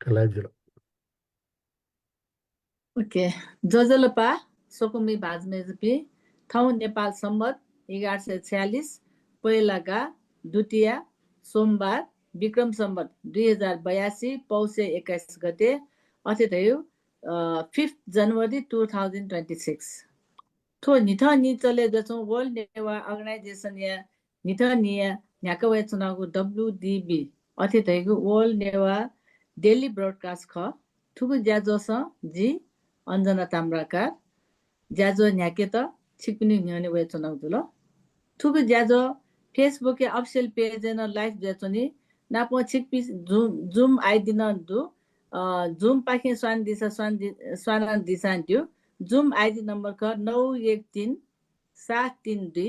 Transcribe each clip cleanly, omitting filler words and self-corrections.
Kalajira. Okay जजलपा सोकुमी भाजमेजपी ठाउँ नेपाल सम्मत 1146 पहिलाका द्वितीय सोमबार विक्रम सम्मत 2082 पौषे 21 गते अतिथयु 5 जनवरी 2026 थो निथ नि चले जसो वर्ल्ड नेवा अर्गनाइजेसन या निथ निया न्याकवे चुनावको WDB अतिथयु वर्ल्ड नेवा डेली ब्रोडकास्ट ख थुगु ज्याजोस जी अन्जना ताम्राकार ज्याजो न्याके त छिकपिनी न्याने वे चुनाव जुल थुगु ज्याजो फेसबुक के अफिसियल पेज न लाइभ ज्याचोनी नापो छिकपि जुम आइदिन दु जुम पाखे स्वान दिशा स्वान दिशा दियो जुम आइडी नम्बर क 913 732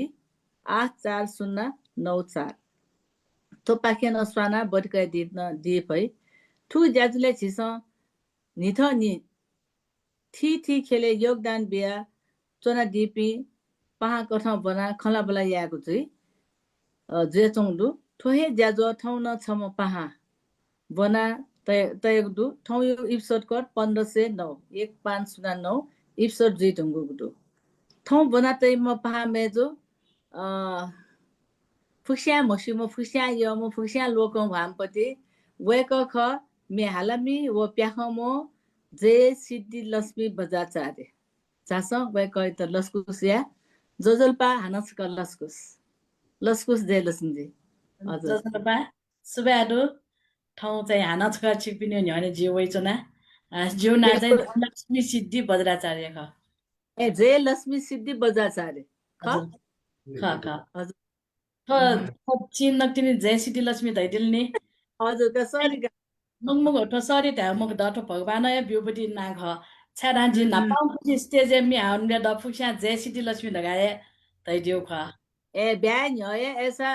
84094 तो पाखे न स्वाना बडका दिए भई थु ज्याजुले छिस निथ नि थी खेले योगदान बिया चोना डिपी पहा कथा बना खला बला याको चाहिँ जेचोङदु थोहे ज्याजो ठाउँ न छम पहा बना तयगदु ठाउँ यो एपिसोड कोड 1509 1509 एपिसोड जी ढुङ्गुदु ठाउँ बना तय म पहा मेजो फुक्स्या मसिमो फुक्स्या यमो फुक्स्या लोकौ भामपति वेक ख मे हालमी व प्याखमो जे सिद्धि लक्ष्मी बजाचार्य चास वेक त लस्कुसिया जजलपा हानस्क लस्कुस जे लक्ष्मीजी जजलपा सुबाडो ठाउँ चाहिँ हानस्क छिपिने न्याने जिउ वैचना जिउ ना चाहिँ लक्ष्मी सिद्धि बज्राचार्य ख ए जे लक्ष्मी सिद्धि बजाचार्य ख ख चिन नक्तिनी जय सिद्धि लक्ष्मी धैदिल नि हजुर त सरी मुख ठो सरी त्या मुख दठो भगवान या ब्युपटी ना ख छाडा जी नापाउ स्टेज मी हाउनगा द फुक्स्या जय सिद्धि लक्ष्मी धगाए धैदिउ ख ए ब्यान है ऐसा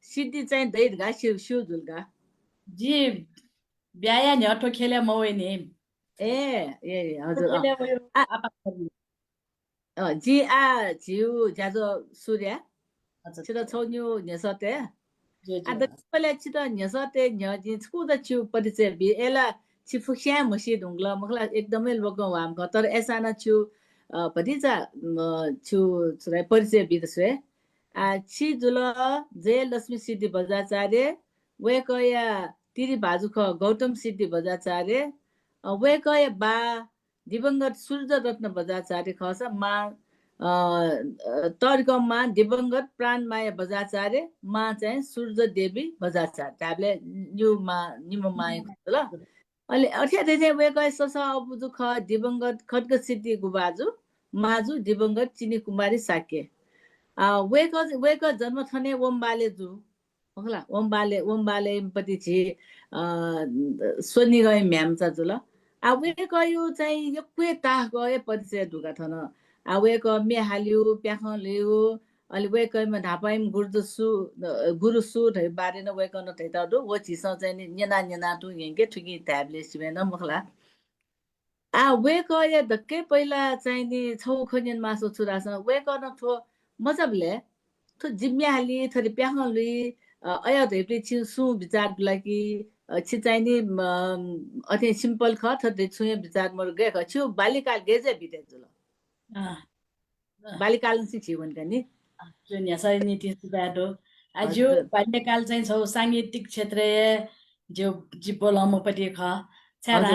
सिद्धि चाहिँ दैट गा शिव जुलगा जी ब्याया न्यठो खेले मवे नि ए हजुर जी जिउ ज्याजो सूर्य छिटो छौन्यु न्यसते आद पले छिटो न्यसते न्यजि छुद छु परिचय बि एला छिफुक्स्या मसि ढुङ्ला मखला एकदमै लोक वाम ख तर एसाना छु भदिजा छु छुराय परिचय बिदसे छि जुल जय लक्ष्मी सिद्धि बजाचार्य वेकया तिरी बाजु ख गौतम सिद्धि बजाचार्य वेकया बा दिवंगत सूर्य रत्न बजाचार्य खस मा तर्कमा दिवंगत प्राणमाया बजाचार्य मा चाहिँ सूर्य देवी बजाचार्य ताबले न्यू मा निम माय ल अहिले अठ्याथे चाहिँ वेकय सस अबुजु ख दिवंगत खड्ग सिद्धि गुबाजु माजु दिवंगत चिनी कुमारी साके वेक जन्म थने ओम्बाले जु होला ओम्बाले पति छि सोनी गए म्याम चा जुल वेक यो चाहिँ यो क्वे ताह गए परिचय दुगा थन वेक मे हाल्यो प्याख लियो अलि वेकमा ढापाइम गुरुसु धै बारे न वेक न थै तदु वो छिस चाहिँ नेना टु यंगे ठुकी ट्याबले सिमेन मखला वेक या धक्कै पहिला चाहिँ नि छौ खनिन मासु छुरास वेक न थो मजबले थो जिम्या हाली थरी प्याख लि अया धैप्ले छि सु विचार लागि छि चाहिँ नि अथे सिम्पल ख थदे छुए विचार मर गे ख छु बालिकाल गेजे बिते जुल बालिकाल सिछि भन्छ नि जुन यसरी नीति सुबाडो आजु बाल्यकाल चाहिँ छौ साङ्गीतिक क्षेत्र जो जिब्बोलमपट्टि ख छाडा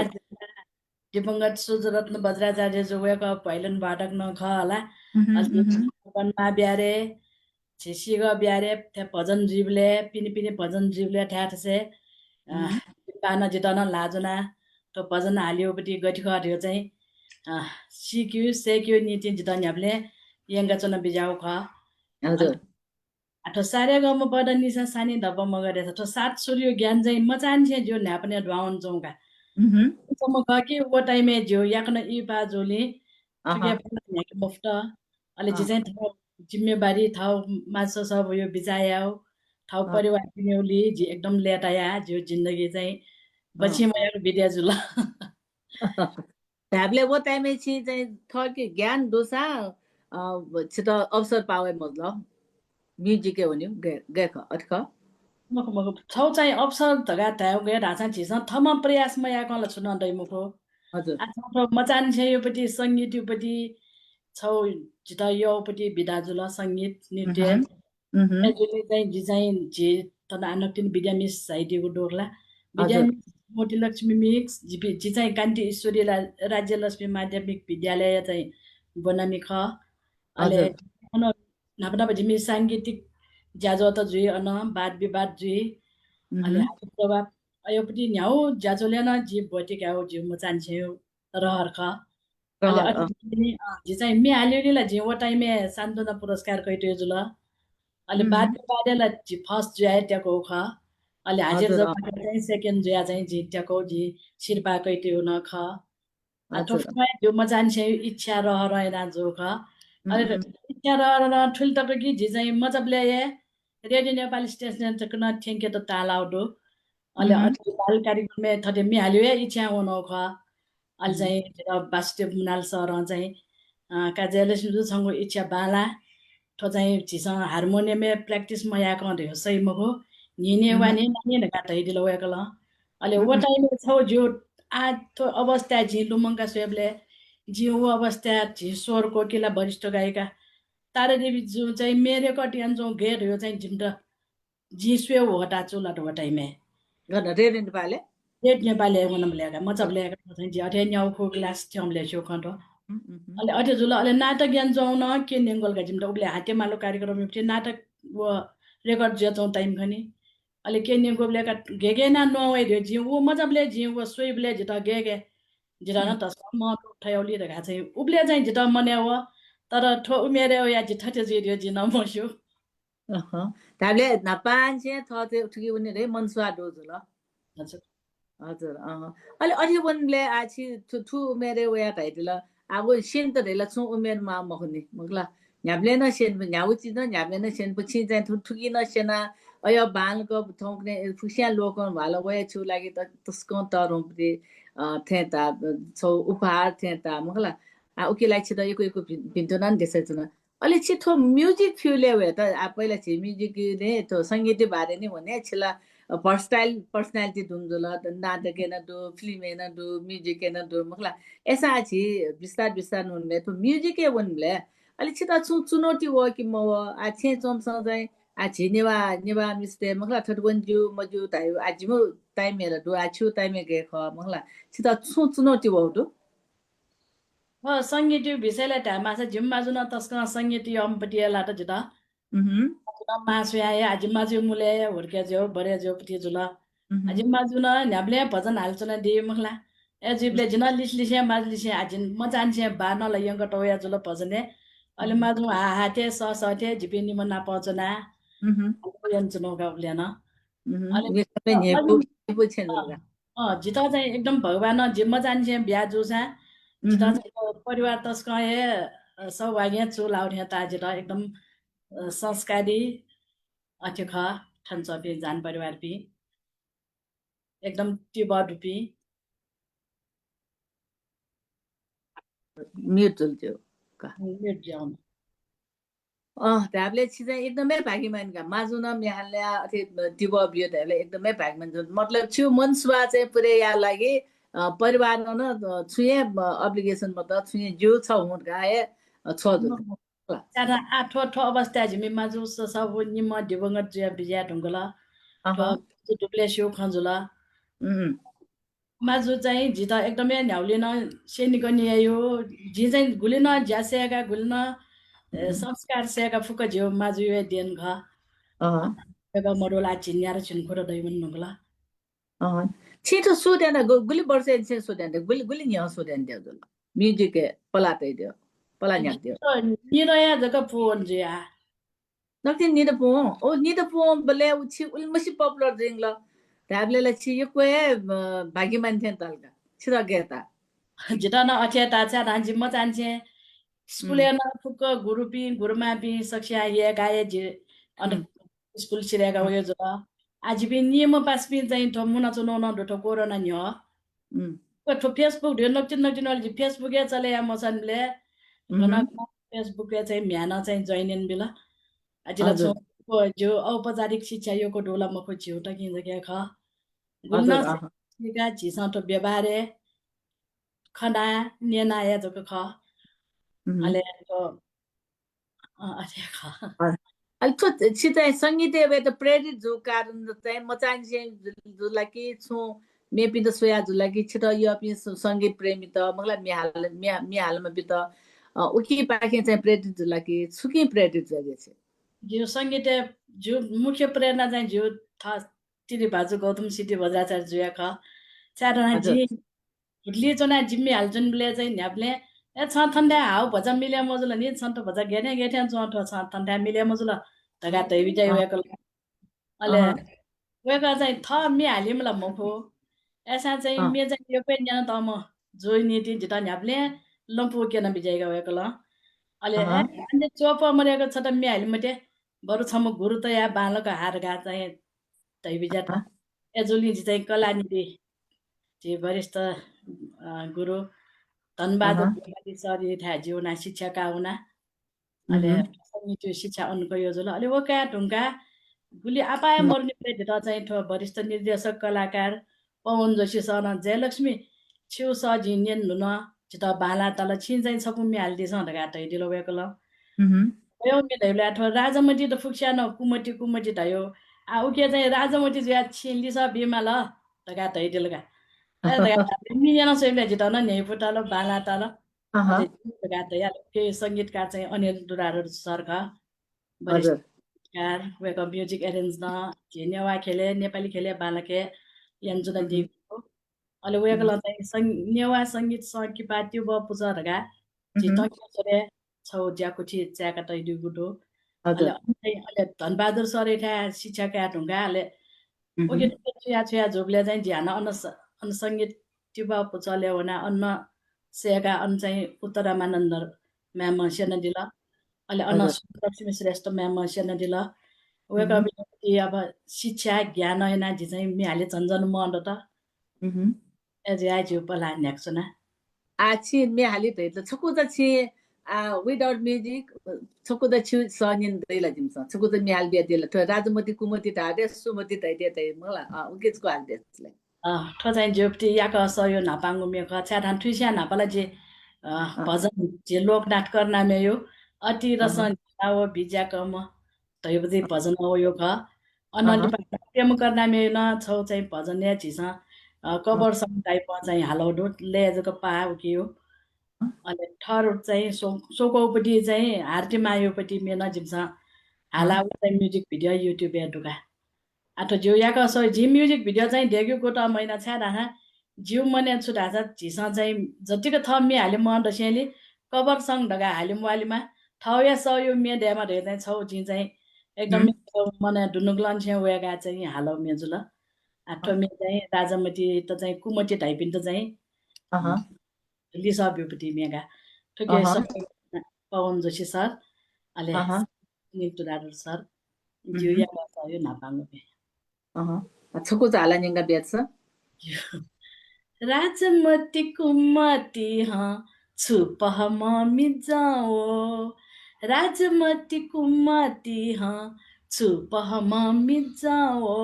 दिवंगत सूर्यरत्न बज्राचार्य जो वेक पहिलन बाटक न ख होला बनमा ब्यारे छिसिग ब्यारे त्या भजन जीवले पिनी भजन जीवले ठ्याठसे पाना जितन लाजुना तो भजन हालियोपट्टि गठिख हट्यो चाहिँ सिक्यु सेक्यु नीति जितन ह्याप्ले यंगा चना बिजाउ ख हजुर आठो सारे गम पद निसा सानी धप मगरे छ सात सूर्य ज्ञान चाहिँ मचान छे जो न्यापने ढवाउन जौगा सम कि वो टाइमे जो याकन इ बाजोले ठिकै पनि मुफ्त अलि चाहिँ जिम्मेवारी थाउ मास सब यो बिचायाउ थाउ परिवार पिनेउली जे एकदम लेटाया जो जिन्दगी चाहिँ पछि मयाको बिद्या जुल हामीले वो टाइमे छि चाहिँ थके ज्ञान दोसा छिटो अवसर पावे मतलब म्युजिक भन्यो गएख अटक मको छौ चाहिँ अवसर धगा थायो गए ढाँचा झिस थमा प्रयासमा याकला छुन दैमुखो हजुर आफ्नो मचान छ योपट्टि सङ्गीत योपट्टि छौ जिता योपट्टि बिदाजुल सङ्गीत नृत्य एजुले चाहिँ जी चाहिँ जे तना अनक्तिन विद्यामिस साहित्यको डोर्ला विद्यामिस मोतीलक्ष्मी मिक्स जी चाहिँ कान्ति ईश्वरी राज्य लक्ष्मी माध्यमिक विद्यालय चाहिँ बनानी ख अहिले नापनाप जिमी साङ्गीतिक ज्याजो त जुई अन वाद विवाद जुई अहिले हात प्रभाव योपट्टि न्याउ ज्याजोले न जी भोटिक आऊ जिउ म चान्छ्यो रहर ख अहिले अति जी चाहिँ मे हाल्योला जी वो टाइमे सान्तवना पुरस्कार कइट्यो जुल अहिले बाद विवादला जी फर्स्ट जुया त्यको ख अहिले हाजिर जब चाहिँ सेकेन्ड जुया चाहिँ जी त्यको जी शिरपा कइट्यो न ख थोफमा जो म चान्छ्यो इच्छा रहर जो ख अहिले इच्छा रहर ठुल टपकी जी चाहिँ मजब ल्याए रेडियो नेपाली स्टेसन तकन ठेंके त तालाउडो अहिले अति बाल कार्यक्रम थटे मि हाल्यो इच्छा हुनु ख अहिले चाहिँ वासुदेव मुनाल सर चाहिँ कार्यालयसँग इच्छा बाला ठो चाहिँ झिसँग हार्मोनियम प्र्याक्टिस मयाको हो सही मगो निने वाने नानी गाटै दिलो वेकल अहिले वो टाइम छौ जो आ थो अवस्था झि लुमङ्का स्वेबले जी वो अवस्था झि स्वर कोकिला वरिष्ठ गायिका तारादेवी जो चाहिँ मेरो कटियन जो गेट हो चाहिँ झिम्ट जी स्वे होटा चुला होटाइमे रेड नेपाली रेड नेपाली हुनम ल्याएका मचब ल्याएका चाहिँ जी अठे न्याउको ग्लास थ्यम ल्यास्यो खण्ड अहिले अठे जुल अहिले नाटक ज्ञान जाउन के नेङ्गोलका झिम्ट उले हाते मालो कार्यक्रम नाटक वो रेकर्ड ज्याचौँ टाइम खनि अहिले के नेङ्गो ल्याएका घेगे ना नवाइदियो जी वो मजबले जी वो स्वेबले झिट गेगे झिट न त म ठयाउली रहेका चाहिँ उब्ले चाहिँ झिट मन्या हो तर ठो उमेर या झिट ठटे जियो जी नमस्यो ताबले नापान्छे थते ठुकी उनी रे मनसुवा डोज ल हजुर हजुर अहिले अझै वनले आछि ठु उमेरे वया धाइदिल अब सेन त धेला छु उमेरमा मखुनी मगला न्याब्ले न सेन न्याउची न न्याब्ले न सेन पछि चाहिँ ठुकी न सेना अय बालको थौकने फुसिया लोकन भालो वया छु लागि त तस्को तरुम्पे थेता छौ उपहार थेता मगला उके लागि छ त एको भिन्तो न देसे छ न अहिले छिटो म्युजिक फ्युले वे त पहिला छि म्युजिक ने त संगीत बारे नै भने छिला पर्सनालिटी दुमजुला नाटक न दो फिल्म न दो म्युजिक न दो मखला ऐसा अछि विस्तार उनले तो म्युजिक उनले अलि छिटा चुनौती हो कि म आ छे चमसँग चाहिँ आ छिनेवा नेवा मिस्ते मखला थटवन जु मजु तायो आजिमो टाइम मेरा दो आछु टाइम गे ख मखला छिटा चुनौती हो दो सङ्गीत विषयलाई ढामासा झिम्मा जुन तस्क सङ्गीत अम्पटियाला त जुदा मासु आए आजिम्मा जु मुले हुर्के जो बरे जो पति जुल आजिम्मा जुन न्याब्ले भजन हाल्छ न दे मखला ए जिब्ले जिन लिसलिसे माजलिसे आजिन म जान्छे बा न लयंग टोया जुल भजने अहिले माजु हाते सथे जिपिनी मना पचना यन जुन गाउले न जिता चाहिँ एकदम भगवान जिम्मा जान्छे बिहा जुसा जिता परिवार तस्क सौभाग्य चुल आउने ताजेर एकदम संस्कारी अथ्यो ख ठन्चपी जान परिवार पी एकदम टिबा डुपी म्युट चल्थ्यो म्युट जाउन त्याबले चाहिँ एकदमै भागीमानका माजुन म्याहाल्या अथि टिब बियो त्याबले एकदमै भागीमान मतलब छु मनसुवा चाहिँ पुरै या लागि परिवार न छुए अब्लिगेसन मत छुए जो छ हुन गाए छ चारा आठो ठो अवस्था झिमी माजु सब निम दिवंगत जुया बिया ढुंगला टुप्ले स्यो खजुला माजु चाहिँ झिता एकदमै न्याउलिन सेनिकनि आयो झि चाहिँ गुलिन ज्यासेका गुलिन संस्कार सेका फुक झ्यो माजु यो देन घ एगा मडोला चिन्यार चिनखोर दैवन नगला छिटो सोध्यान गुली वर्ष चाहिँ सोध्यान गुली न्या सोध्यान त्यो जुल म्युजिक पलातै दियो पला न्या दियो निरया जका फोन जिया नक्ति निदपो ओ निदपो बले उछि उल्मसी पपुलर जिंगला ट्याबलेला छि यो कोए भागी मान्छे तलका छिरा गेता जिता न अथे ताचा रांजी म चान्छे स्कुले न फुक गुरुपी गुरुमापी सक्षा ये गाए जे अन स्कुल सिरेगा वयो ज आज बि नियम पास पि चाहिँ त मुना चुनो न डोटो कोरोना न्य तो फेसबुक ढेर नक्चिन अलि फेसबुक या चले या मसनले फेसबुक या चाहिँ म्यान चाहिँ जॉइन इन बिला अजिला छ जो औपचारिक शिक्षा योको ढोला मखो झिउट किन्छ क्या ख गुल्न हजुर सिका झिसौटो व्यवहारे खना नेनाया जोको ख अले तो अरे ख अलि थो छिटै संगीते वे त प्रेरित जो कारण चाहिँ म चाहिँ जुला कि छु मेपी त सोया जुला कि छिटो यो अपि संगीत प्रेमी त मलाई मिहालमा बि त उकी पाके चाहिँ प्रेरित जुला कि छुकी प्रेरित जगे छ जो संगीत जो मुख्य प्रेरणा चाहिँ जो था तिरी भाजु गौतम सिटी भद्राचार्य जुया ख चारना हजुर जी हुडली चोना जिम्मी हाल्छन् बिले चाहिँ न्याप्ले ए छ थन्डा हाउ भजा मिल्या मजुल नि छन्ट भजा गेने गेठ्यान चोटो छ थन्डा मिल्या मजुल तगा तै बिजय वेकल अले वेका चाहिँ थ मि हालिम ल मफो ऐसा चाहिँ मे चाहिँ यो पेन जान त म जोइ नीति जिता न्याप्ले लम्पु केन बिजय वेकल अले ए अन्य चोप मरेको छ त मि हालिम मते बरु छ म गुरु त या बालक हार गा चाहिँ तै बिजा त एजुली चाहिँ कलानिधि जे वरिष्ठ गुरु धनबहादुर त्रिपाठी सर था जीवना शिक्षाका हुना अहिले समिति शिक्षा उनको योजना अहिले ओका ढुङ्गा गुली आपाय मर्ने प्रेरित चाहिँ ठो वरिष्ठ निर्देशक कलाकार पवन जोशी सर जयलक्ष्मी छिउ स झिन्यन हुन चित बाला तल छिन चाहिँ सपुम्मी हालिदिएछ अन्त घाट ढिलो भएको ल यो मिलाइले अथवा राजामती त फुक्स्या न कुमटी कुमटी धयो आ उके चाहिँ राजामती ज्या छिलिस बिमा ल त घाट ढिलो गा मिजना सोइले जितन नै फुटालो बाला तल गाते के संगीतकार चाहिँ अनिल दुरारो सरका वरिष्ठ संगीतकार वेको म्युजिक एरेन्ज न झेनेवा खेले नेपाली खेले बालके यन्जुना देवीको अहिले वेको चाहिँ नेवा संगीत सकिपा त्यो पुजरगा जितक सरे छौ ज्याकुठी च्याका तैदु गुटो अहिले धनबहादुर सर एठा शिक्षाका ढुङ्गाले ओके छुया छुया झोगले चाहिँ झ्यान अन संगीत टिपा चले हुना अन्न सेगा अन चाहिँ उत्तरामानन्द म्याम सेन दिल अहिले अन्न लक्ष्मी श्रेष्ठ म्याम सेन दिल वेक अब शिक्षा ज्ञान ऐना झि चाहिँ मिहाले झन्झन मन त एज आइज पला न्याक्सना आछि मिहाली त छकु त छि विदाउट म्युजिक छकु त छु सनिन दैला जिमस छकु त मिहाल बिया दिला त राजमती कुमती तादे सुमती तैदे तै मला उकेजको हाल देसले ठो चाहिँ जोप्टी याक सयो नापाङ्गु मेख छ्याधान ठुस्या नापाला जे भजन जे लोकनाथ करना मेयो अति रसन आओ भिजा कम तैबदे भजन हो यो ख अनलि प्रेम करना मे न छौ चाहिँ भजन या छिस कबर सङ टाइप चाहिँ हालौडो ले जको पा उकियो अनि ठर चाहिँ सोकोपट्टि चाहिँ हार्टी मायोपट्टि मेन जिम्स हाला चाहिँ म्युजिक भिडियो युट्युब या ढुका आठो जिउ याक सो झि म्युजिक भिडियो चाहिँ ढेग्यो गोटा महिना छ्या राखा जिउ मने छुटा छ झिसा चाहिँ जतिको थ मे हाले मन रसेली कबर सङ ढगा हाल्यो वालीमा ठाउँ या सयो मे ड्यामा ढे चाहिँ छौ झि चाहिँ एकदम मने ढुनुग्लन छ्या वेगा चाहिँ हालो मेजुल आठो मे चाहिँ राजामती त चाहिँ कुमटी टाइपिन त चाहिँ लिसा ब्युपटी मेगा ठुके पवन जोशी सर अले नितु दादर सर जिउ या सयो नापाङ्गु छकु जाला निंगा बेछ राजमती कुमती छुपह ममी जाओ राजमती कुमती छुपह ममी जाओ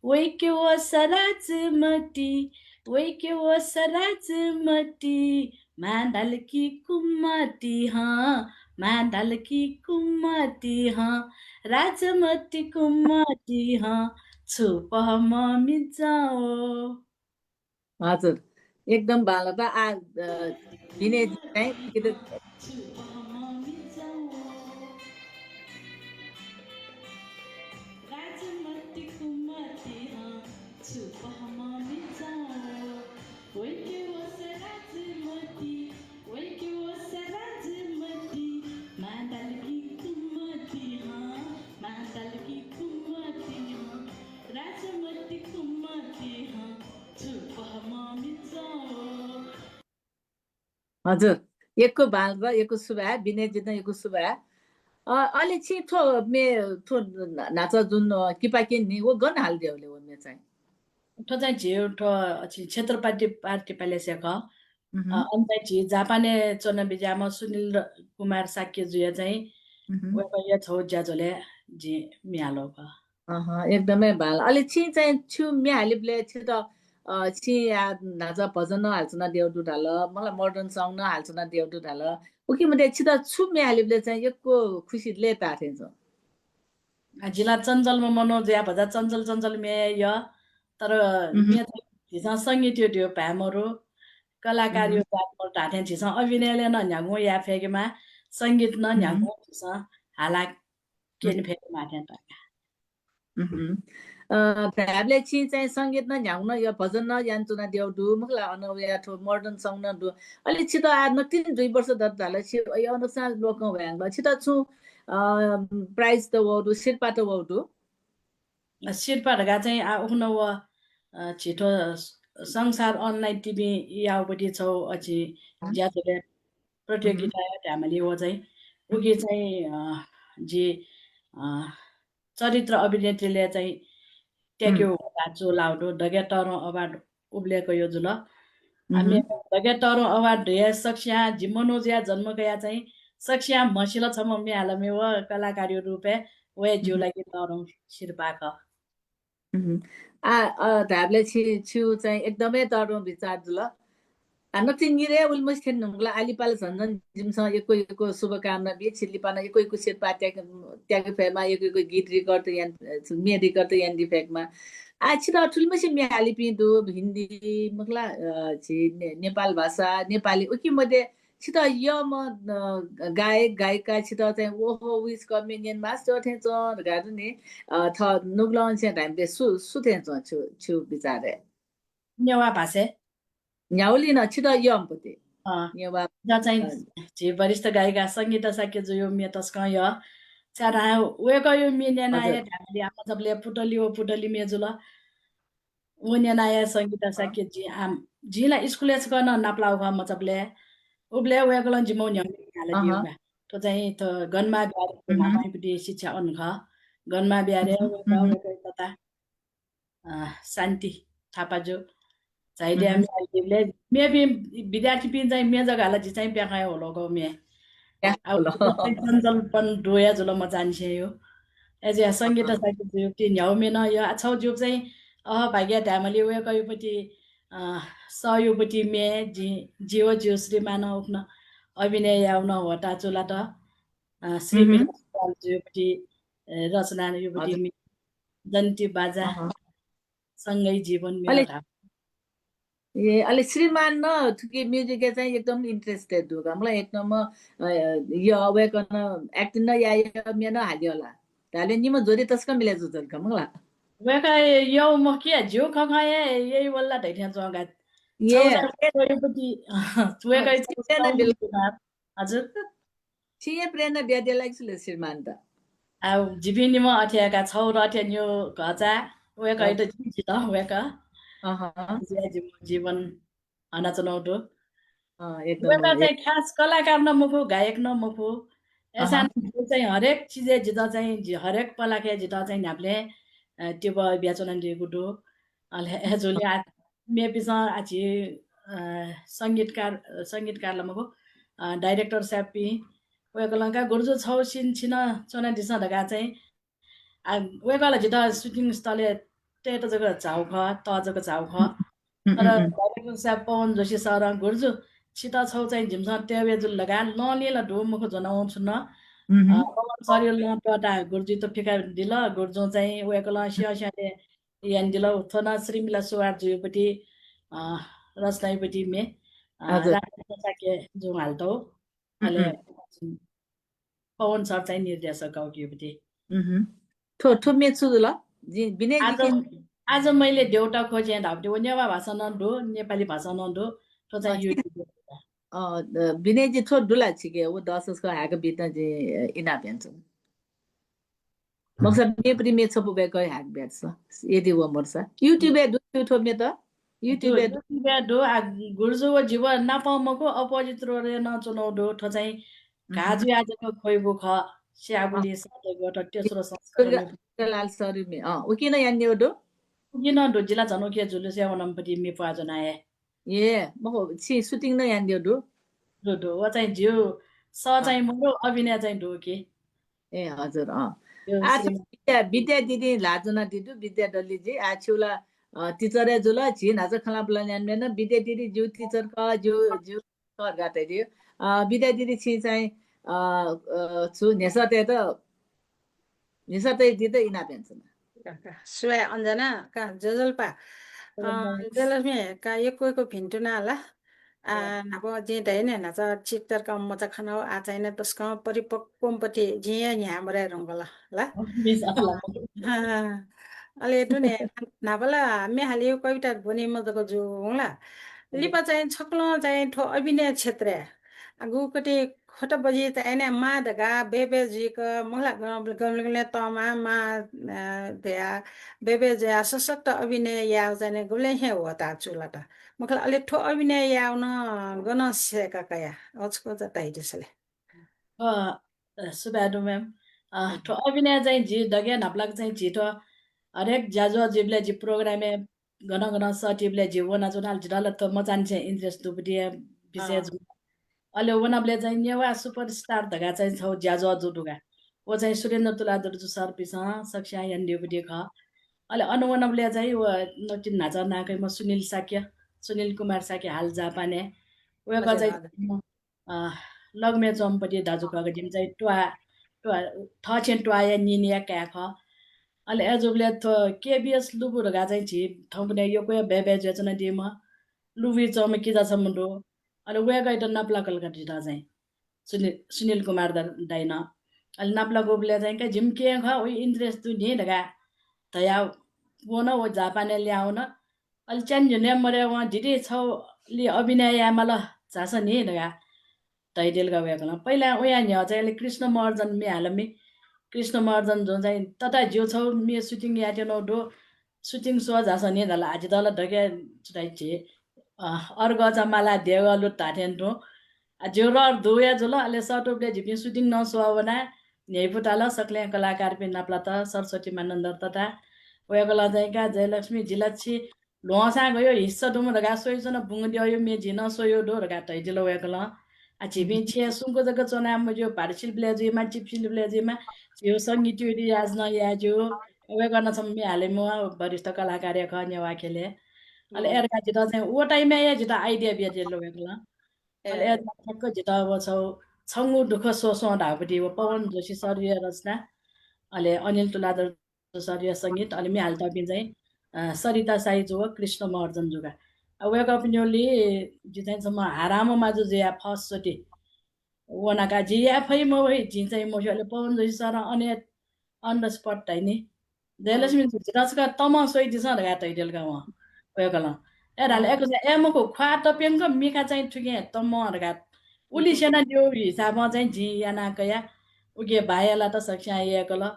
वै के वो सराजमती वै के वो सराजमती मांडल की कुमती मांडल की कुमती राजमती कुमती छुपह ममी जाओ हजुर एकदम भालो त दिने चाहिँ हजुर एकको बाल र एकको सुभा बिने जित एकको सुभा अलि छि थो मे थो नाच जुन किपाके नि वो गन हाल दियोले वो मे चाहिँ ठो चाहिँ झिउ ठो क्षेत्रपाती पार्टी पालेसेक अन्त झि जापाने चोन बिजामा सुनिल कुमार साक्य जुया चाहिँ वेक या छौ ज्याजोले जी म्यालो ख एकदमै भाल अलि छि चाहिँ छु म्याहालिबले छि त छि नाच भजन न हाल्छ न देउडु ढाल मलाई मोडर्न सङ न हाल्छ न देउडु ढाल उकि मते छि त छु म्याहालिबले चाहिँ यको खुसीले ताथेन्छ जिल्ला चञ्चलमा मनोज या भजा चञ्चल चञ्चल मे य तर मे झिसा सङ्गीत यो त्यो भ्यामरो कलाकार यो बातमा ढाठे झिसा अभिनयले न न्यागो या फेकेमा सङ्गीत न न्यागो झिसा हाला केन फेकेमा ठ्यान भ्याबले छि चाहिँ सङ्गीत न झ्याउन यो भजन न यान्चु न देउडु मुखला अन या ठो मोडर्न सङ न दु अलि छि त आज 3 वर्ष दत ढाल छि यो अनुसार लोक भ्याङ छि त छु प्राइज त वडु शिरपा त वडु शिर्पा ढगा चाहिँ उख्न व छिटो संसार अनलाइन टिभी याउपट्टि छौ अझै ज्यादा प्रतियोगिता हामीले हो चाहिँ उगी चाहिँ जे चरित्र अभिनेत्रीले चाहिँ ट्याक्यो भाचो लाउडो डगे टरो अवार्ड उब्लेको यो जुल हामी डगे टरो अवार्ड ढे सक्स्या जिमनोजिया जन्मकया चाहिँ सक्स्या मसिलो छ मम्मी हालमे व कलाकारी रूपे वे जिउ लागि टरो शिर्पाख धाबले छु चाहिँ एकदमै तर्नु विचार जुल हाम्रो चिङ्गिरे उल्मुस खेन नुङ्ला आलिपाल झन्झन जिमसँग एको शुभकामना बि छिल्लिपाना एको शेर्पा त्याग फेमा एको गीत रिकर्ड यान मे रिकर्ड यान डिफेक्टमा आछि त ठुलमुसी मे आलिपिदु हिन्दी मगला छि नेपाल भाषा नेपाली उकि मध्ये छित यो म गायक गायिका छित चाहिँ ओहो विस कमेडियन मास्टर थे च गाडु नि थ नुग्लाउन चाहिँ हामीले सुथे छु विचारे नेवा भाषे न्याउली न छित यमपति नेवा चाहिँ जे वरिष्ठ गायिका सङ्गीत साक्य जो यो मे तस्क य चारा वेको यो मिने नाय ढाली आमा सबले पुटली ओ पुटली मेजुल उन्या नाय सङ्गीत साक्य जी आम जिला स्कुलेस गर्न नाप्लाउ ख मचबले उब्ले वेको जिमौ न्याउ हाले दिउगा तो चाहिँ त गनमा गाडी नामाइपट्टि शिक्षा अनख गनमा ब्यारे वेको तता शान्ति थापाजो चाहिए हामीले मे भी विद्यार्थी पिन चाहिँ मे जग्गालाई चाहिँ प्याखायो होला गो मे चञ्चलपन डोया जुल म जान्छे यो एज ए सङ्गीत साहित्य जो ती न्याउ मेन यो छौ जो चाहिँ भाग्य ढामली वे कयोपट्टि सहयोपट्टि मे जियो जियो श्रीमान उफ्न अभिनय आउन होटा चुला त श्रीमिला जोपट्टि रचना योपट्टि जन्ती बाजा सँगै जीवन मेरो ए अलि श्रीमान न थुकी म्युजिक चाहिँ एकदम इन्ट्रेस्टेड दुगा मलाई एक नम्बर यो अवेकन एक्टिङ न या मे न हाल्यो होला ताले निम जोरी तस्क मिले जुजल कमला वेका यो म के जिउ खखाए यही वल्ला दैठ्या जगा ये योपट्टि वेका हजुर छिए प्रेरणा ब्यादे लाग्छ श्रीमान त आ जिबिनी म अठ्याका छौ र अठ्या न्यू घचा वेका त जित वेका जीवन अनाचनौटो वेका चाहिँ खास कलाकार न मुखु गायक न मुखु ऐसा चाहिँ हरेक चीज जित चाहिँ हरेक पलाखे जित चाहिँ हामीले त्यो बेचना दिएको डो हेजोले मे पिसा आछि सङ्गीतकारलाई मुखु डाइरेक्टर स्यापी वेकलङ्का गुर्जो छौ सिन छिन चना दिसा ढगा चाहिँ वेकला जित सुटिङ स्थले तेतो जग्गा झाउख त जग्गा झाउख तर डाइरेक्टर स्याप पवन जोशी सर गुर्जो छित छौ चाहिँ झिमसँग तेवे जुल लगा नलिएला ढोमुख जनाउँछु न शरीर टटा गुर्जु त फिका दिल गुर्जो चाहिँ वेकला स्याले यान दिल थना श्रीमिला सुवार जुपट्टि रचनापट्टि मे राके जो हाल्टौ अहिले पवन सर चाहिँ निर्देशक औकीपट्टि ठो मेछु ल आज मैले देउटा खोजेँ ढाप्टे नेवा भाषा नडो नेपाली भाषा नडो तो चाहिँ युट्युब विनयजी थो डुला छिके वो 10 उसको हाक बित्न जे इना भन्छ मकसद मे प्रिमे छपु बे गय हाक बेट्छ यदि वो मर्छ युट्युब दु थो मे त युट्युब डो गुर्जो जीवन नापामको अपोजिट रे न चुनौडो ठो चाहिँ गाजु आजको खोइबो ख स्याबुली सदैबाट तेस्रो संस्कार लाल सरुमे उकिन यान्ने ओडो उकिन डो जिल्ला झनोके जुलु स्यावनमपट्टि मे पाजन आए ए म छि सुटिङ न यान्ने ओडो डो व चाहिँ जिउ स चाहिँ मरो अभिनय चाहिँ डो के ए हजुर यो आज श्रीमान विद्या दिदी लाजुना दिदु विद्या डल्लीजी आछुला टीचर है जुला झिन आज खला प्लान में विद्या दिदी जु टीचर का जु जु कर गाते दियो विद्या दिदी छि चाहिँ छु नेसते त नेसते दिदै इना पेन्सन सुवा अन्जना का जजल्पा जलमे का यको भिन्टुना ला नabo je dai ne na za chitar ka mo ta khana a chai na tos ka परिपक्वम पति जिया nya मरे रंगला ला मिस आला ale tu ne nabala me halio कविता बनि म जको जुला लिपा चाहिँ छक्लो चाहिँ ठो अभिनय क्षेत्र आगु कति खट बजी चाहिँ ने मा दगा बेबे जी क मला गमले तमा मा दया बेबे जे सशक्त अभिनय या चाहिँ गुले हे होता चुला त मखला अलि ठो अभिनय याउन गन सेका कया अचको त ताइदिसले सुबाडो म्याम ठो अभिनय चाहिँ जी दगे नाप्लाक चाहिँ छिटो हरेक जाजो जिबले जी प्रोग्रामे गन गन सटिबले जी वना जुनाल जिडल त मचान चाहिँ इन्ट्रेस्ट दुबडी विषय जु अहिले वनाबले चाहिँ नेवा सुपरस्टार धगा चाहिँ छौ ज्याजो जुडुगा ओ चाहिँ सुरेन्द्र तुलादर जु सर पिसा सक्ष्या यन्डिबडी ख अहिले अनुवनबले चाहिँ व नटिन नाचा नाकै म सुनिल कुमार साक्य हाल जापाने उयोको चाहिँ लग्मे चम्पटी दाजुको जिम चाहिँ ट्वा ट्वा थछेन ट्वाया निनिया क्याख अहिले एजुबले त केबिएस लुबुरगा चाहिँ छि ठाउँकुने यो कोही बेबे जेचना दिम लुबी चम किजा छ मुन्डो अहिले उयो गइट नप्ला कलकत्ता चाहिँ सुनिल कुमार दाइन अहिले नप्ला गोबले चाहिँ के जिम के ख उयो इन्ट्रेस्ट तु नि ढगा तया वो न वो जापाने ल्याउन अहिले च्यान झुने मरे उहाँ ढिडी छौ लि अभिनय यामल झास नि ढगा तैडेल गएको पहिला उया नि चाहिँ अहिले कृष्ण महर्जन मे हालमी कृष्ण महर्जन जो चाहिँ तता जिउ छौ मे सुटिङ याटे नडो सुटिङ सो झास नि दला आज दला ढगे चुटाइ छि अर्ग जमाला देगलु ताटेन दो जिउ र दुया जुल अहिले सटोपले झिपि सुटिङ नसोवना न्याइपुटाला सक्ले कलाकार पे नाप्ला त सरस्वती मानन्दर तथा उयागला चाहिँ का जयलक्ष्मी जिलाछि लोसा गयो हिस्सा दुम रगा सोइसन बुंगदियो यो मे जिन सोयो दो रगा तैदिल उयागला आ छिबि छे सुंको जग चना म जो पार्सिल ब्लेजी मा चिपसिल ब्लेजी मा यो संगीत युरी आज न या जो उया गर्न सम्मी हाले म वरिष्ठ कलाकार ख नेवा खेले अले एरका जिता चाहिँ ओ टाइम या जिता आइडिया बिया जेल उयागला अले एरका ठक्क जिता व छौ छंगु दुख सोसो ढापटी व पवन जोशी सर्य रचना अहिले अनिल तुलादर सर्य सङ्गीत अहिले मिहाल तपिन चाहिँ सरिता साई जो कृष्ण महर्जन जुगा उयोका पिन्योली जिताइसम्म हाराममा जो जिया फर्स्ट चोटि वनाका जिया फै म वै झि चाहिँ म अहिले Pawan Joshi sir on the spot नि जयलक्ष्मी रचका तम सोइ दिस ढगा तैडेलका उहाँ उयोकला एराले एको चाहिँ एमको ख्वा टपेङको मिखा चाहिँ ठुके तम ढगा उली सेना त्यो हिसाबमा चाहिँ झि याना कया उगे भाइला त सक्छा एकल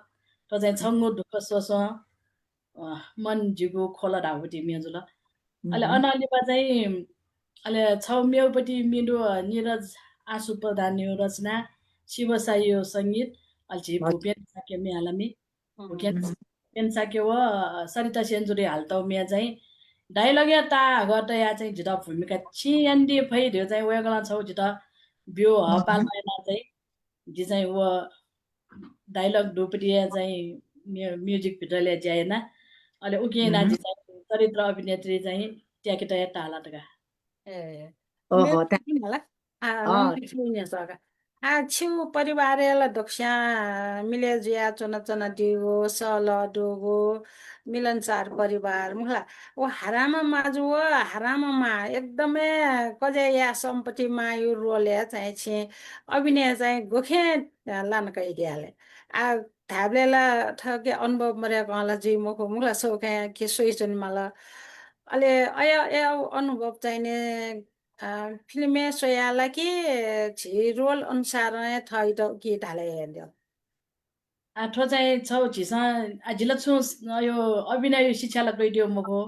त चाहिँ छङ्गु दुःख सोस मन जिगु खोला ढाउटी मेजुल अहिले अनालिपा चाहिँ अहिले छौ मेउपट्टि मिडो निरज आसु प्रधान यो रचना शिवसाई यो सङ्गीत अल्छि भूपेन साके मे हालमी भूपेन साके व सरिता सेन्चुरी हाल्तौ मे चाहिँ डाइलग या ता गत या चाहिँ जिता भूमिका छियन्डी फै ढ्यो चाहिँ वेगला छौ जिता बियो हपाल मैना चाहिँ जि चाहिँ व डाइलग डुपटिया चाहिँ म्युजिक भित्रले ज्याएन अहिले उकिएना जि चाहिँ चरित्र अभिनेत्री चाहिँ ट्याकेटा टाला टका ओहो त्यहाँला छिउ परिवारला दोक्स्या मिले जिया चना चना दिगो सल डोगो मिलनसार परिवार मुखला ओ हरामा माजु हरामा एकदमै कजे या सम्पत्ति मायु रोले चाहिँ छि अभिनय चाहिँ गोखे लान कइदियाले आ धाब्लेला ठके अनुभव मरे गला जी मुखो मुखला सोके के सोइसन मला अले अय अनुभव चाहिँ ने फिल्मे सोयाला कि छि रोल अनुसार नै थैद कि ढाले हेर्यो आठो चाहिँ छौ झिसा आजिला छु यो अभिनय शिक्षाला गइदियो मको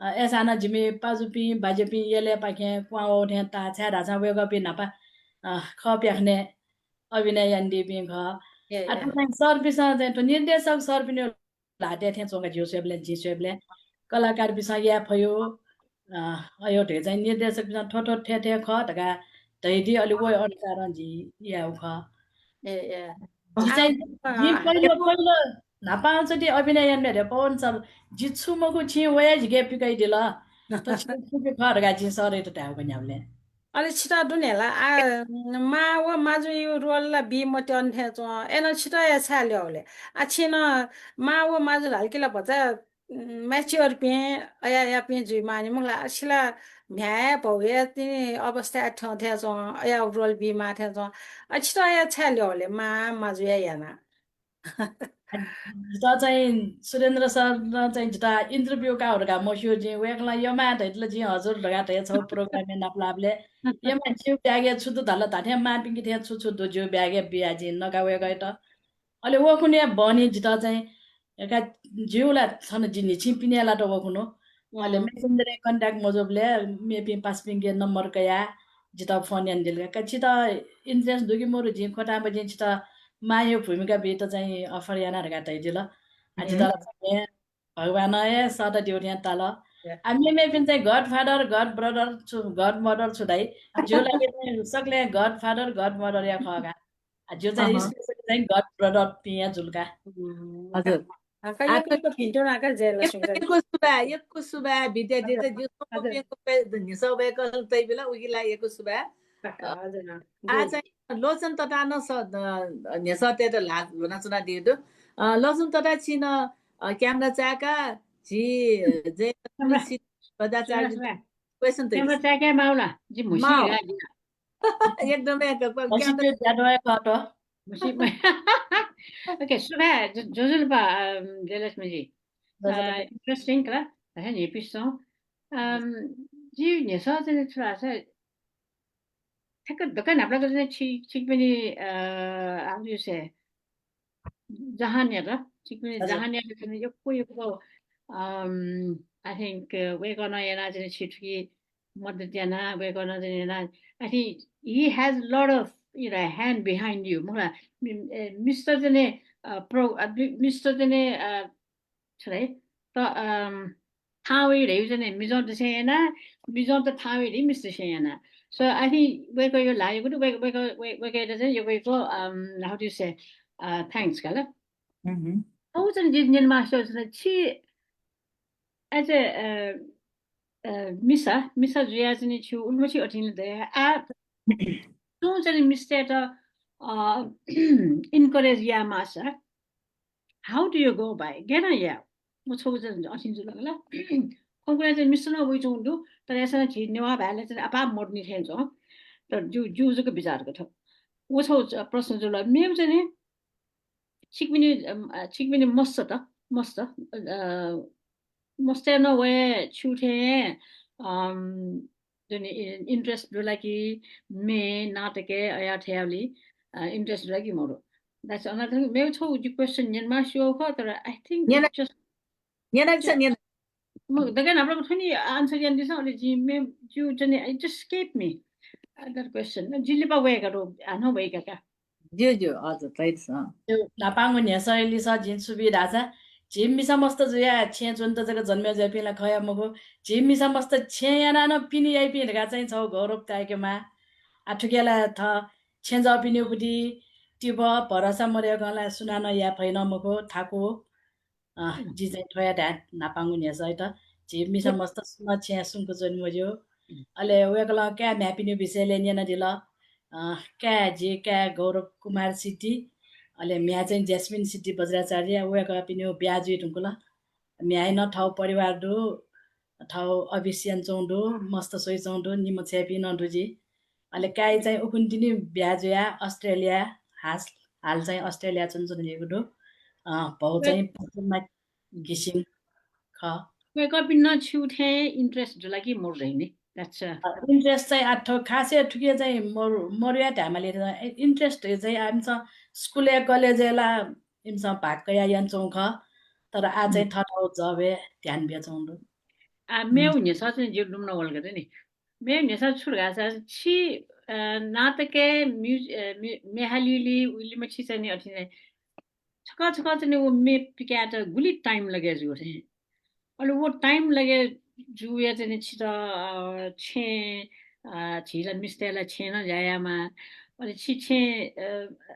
एसाना जिमे पाजुपी बाजेपी येले पाखे क्वाओ ने ता छ्या राजा वेगा पि नापा खप्याख्ने अभिनय यान्डी पि ख आठो चाहिँ सर पिसा चाहिँ तो निर्देशक सर पिने लाटे थे चोका जिउ सेबले जि सेबले कलाकार पिसा या फयो अयो ढे चाहिँ निर्देशक पिसा ठोठो ठे ख ढका दैदी अलि वो अनुसार जि या ख चाहिँ जी पहिलो नापाउँछटी अभिनय हेर्ने पवन सर जित्छु मको छि वया झिके पिकाइदिल त छिटो खरगा छि सरे त टाउ कन्याले अलि छिटो दुनेला मा व माजु यु रोल ला बी मते अन्थे चो एन छिटो या छाल्योले आ छिन मा व माजु हल्किला भजा मैच्योर पे अया या पे जुइ मानि मुला छिला भ्या भौया तिनी अवस्था ठ थे चो अया रोल बी मा थे चो आ छिटो या छाल्योले मा माजु या याना त चाहिँ सुरेन्द्र सर र चाहिँ झुटा इन्टरभ्यू का हरगा मस्यो जे वेकला यमा दैतले जे हजुर ढगा दै छ प्रोग्राम नापलाबले यमा छु ब्यागे छु त धल ताठे मा पिंगी थे छु छु दो जो ब्यागे बिया जे नगा वे गए त अले वो कुने बनी झुटा चाहिँ एका जिउला छन जिनि छिपिनेला त वो कुनो अले मेसेन्जर कन्ट्याक्ट मजबले मेपि पास पिंगे नम्बर कया जिता फोन यान दिल का छिता इन्ट्रेस्ट दुगी मोरु जे खोटा बजे छिता मायो भूमिका बेत चाहिँ अफर याना ढगा दै दिल आज त भगवान ए सदा ड्युटी तल हामीले मेपिन चाहिँ गड फादर गड ब्रदर छु गड मदर छु दाइ जो लागि सकले गड फादर गड मदर या खगा जो चाहिँ स्पेशली चाहिँ गड ब्रदर पिया झुल्का हजुर एकको सुबा भिडियो दिन्छ जो निसो भएको तै बेला उगिला एकको सुबा आज लोचन तटा न नेसते त लाज भना चुना दिदो लोचन तटा छिन क्यामेरा चाका जी जे बदा चार्ज क्वेशन त क्यामेरा चाका माउला जी मुसी एकदमै क्यामेरा ज्यादा काटो मुसी ओके सुबा जोजुलबा जेलसमजी interesting kala tahan episode ji nesa चाहिँ थोड़ा सा ठ्याक्क धक्का नाप्ला गर्दा छिक पनि how do you say Jahania छिक पनि जहानिया चाहिँ यो I think we gonna yana चाहिँ छिटकी मद्दत याना we gonna चाहिँ याना I think he has a lot of hand behind you मलाई Mr. चाहिँ Mr. चाहिँ छरे त थावे रेउ चाहिँ मिजो त छैन मिजो त थावे रे मिस्टर छैन so I think we go लागेको to we चाहिँ यो वेको how do you say thanks kala oh चाहिँ जिन मास्टर चाहिँ छि as a misa जुया चाहिँ छु उनपछि अटिन दे आ तो चाहिँ मिस्टर त encourage या मासा how do you go by गेना या म छोजन असिन्जु लगला कोकुरा चाहिँ मिस्टर न वइ चोंदु तर यसमा छिनेवा भ्याले चाहिँ अपा मोड्नी थेन्छ तर जुजुको विचारको छ वो छ प्रश्न जुल मेम चाहिँ नि छिकमिनी मस्त त मस्त मस्त न वे छुथे जुन इन्ट्रेस्ट जुलाकी मे नाटके अया थ्याली इन्ट्रेस्ट जुलाकी मोरो that's another thing maybe to you question yen ma show ko but I think just again I'm not going to answer yen this only you it just escaped me that question jilipa way ka ro ano way ka जो हजुर right छ त्यो नापाङो नेसैली स जिन सुविधा छ जिम्मिसा मस्त जुया छे जुन त जग जन्मे जपिला खया मगो जिम्मिसा मस्त छे याना न पिनी आइपि ढगा चाहिँ छ गौरव ताकेमा आठुकेला थ छे जपिनी बुदी टिब भरोसा मरे गला सुनान या फैन मगो थाको जी चाहिँ थया ढा नापाङो नेसै त जिम्मिसा मस्त सुन छे सुनको जन्म जो अले वेकला क्या म्यापिनी विषयले नेना दिल क्या जे क्या गौरव कुमार सिटी अले म्या चाहिँ ज्यास्मिन सिटी बज्राचार्य वेका पिनो ब्याजु ढुङ्कुला म्याइ न ठाउँ परिवार दो ठाउँ अभिष्यान चौँडो मस्त सोइ चौँडो निम छ्यापी नडुजी अले काई चाहिँ उकुन्टिनी ब्याजुया अस्ट्रेलिया हाल चाहिँ अस्ट्रेलिया चुन हेगु दो भौ चाहिँ पश्चिममा घिसिङ ख वेका पिन छुथे इन्ट्रेस्ट जुला कि मोर रहिने that's इन्ट्रेस्ट चाहिँ आठो खासै ठुके चाहिँ मरुया ढामाले इन्ट्रेस्ट चाहिँ आम्छ स्कुल या कलेजला इम्स भागया यान्छौँ ख तर आ चाहिँ थठाउ जबे ध्यान बेचौँ दो मेउ नेसा चाहिँ जिल्लुम न वल गरे नि मेउ नेसा छुर्गा सा छि नाटके मेहालिली उली मछि चाहिँ नि अथि छका चाहिँ वो मे पिक्याट गुली टाइम लगे जो थे अले वो टाइम लगे जुया चाहिँ छिटो छे छिला मिस्टेला छेन जायामा Well, she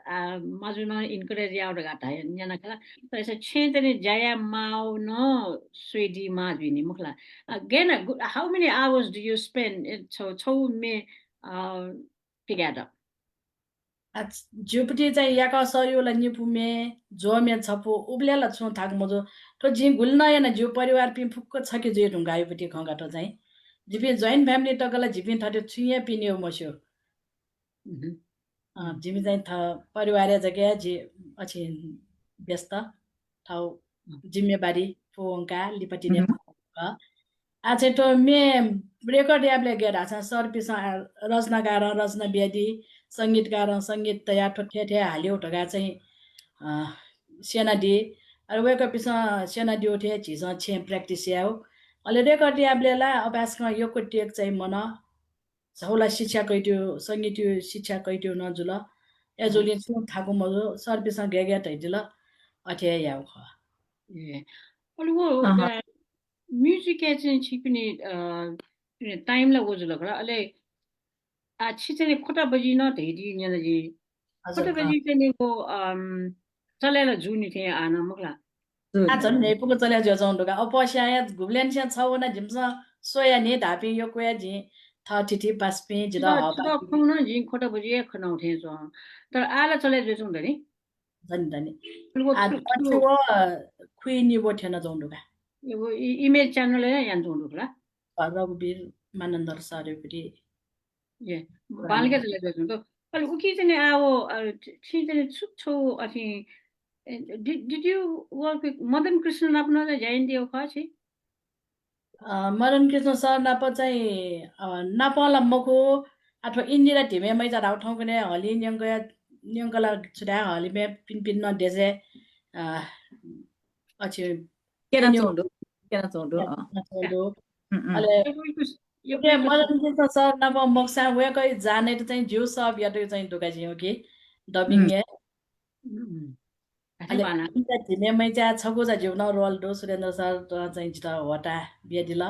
Mazuna encourage out the guy, Yanaka. So it's a change in Jaya Mao, no, Swedi Madwini Mukla. Again, how many hours do you spend? So told me, together. झुपटी चाहिँ याका सरियोला निपुमे जोमे छपो उब्लेला छु थाक मजो तो जि गुल्न याना जो परिवार पिन फुक्क छ कि जे ढुंगायोपटी खंगाटो चाहिँ जिपि जॉइंट फैमिली टकला जिपि थटे छुये पिन्यो मस्यो जिमि चाहिँ थ परिवार जग्या जे अछि व्यस्त ठाउ जिम्मेवारी फोंका लिपटी ने आज तो मे रेकर्ड याबले गेरा छ सर्पिसा रचनाकार रचना बेदी संगीतकार संगीत तयार ठोठे ठे हाल्यो ढगा चाहिँ सेना दि अरु वेक पिसा सेना दि उठे झिस छे प्र्याक्टिस याउ अले रेकर्ड याबलेला अभ्यास क यो टेक चाहिँ मन झौला शिक्षा कैट्यो संगीत शिक्षा कैट्यो नजुल एजुलिन छु थाको मजो सर्पिसा गेगे तैदिल अथे याउ ख Well, music चाहिँ छिपिने टाइमलाई ओजु लग्रा अले छिचने खोटा बजी न धेदी न्याला जी खोटा बजी चाहिँ को चलेला जुनी थे आना मगला आजन ने पुको चल्या जो जौंडुगा अपस्याया गुब्लेनस्या छवना जिमसा सोया ने धापि यो कोया जि थटिटी पास्पे जिदा हबा खुन जि खोटा बजी खनाउ थे जो तर आला चले जो जुन नि जनि दनि अछुवा खुइनी बोथेन जौंडुगा यो इमेज च्यानल है यान जौंडुला रघुवीर मानन्दर सरपटी ये बालके चले जो जुन तो अल उकी चाहिँ आओ छि चाहिँ छुछो अनि did you work with Madan Krishna Napna Jayanti of Kachi? Madan Krishna sir नाप चाहिँ नापला मको अथवा इन्दिरा ढिमे मै जा राउ ठाउँ कने हलि न्यंगला छुडा हलि मे पिन पिन न देजे अछि केना चोंडो अले यो मदन कृष्ण सर नाप मक्सा वेकै जाने चाहिँ ज्यू सब यातो चाहिँ दुका जियो कि डबिङ ए अले ढिमे मै जा छगो जा जिउन रोल्डो सुरेन्द्र सर चाहिँ जिता हटा बिया दिला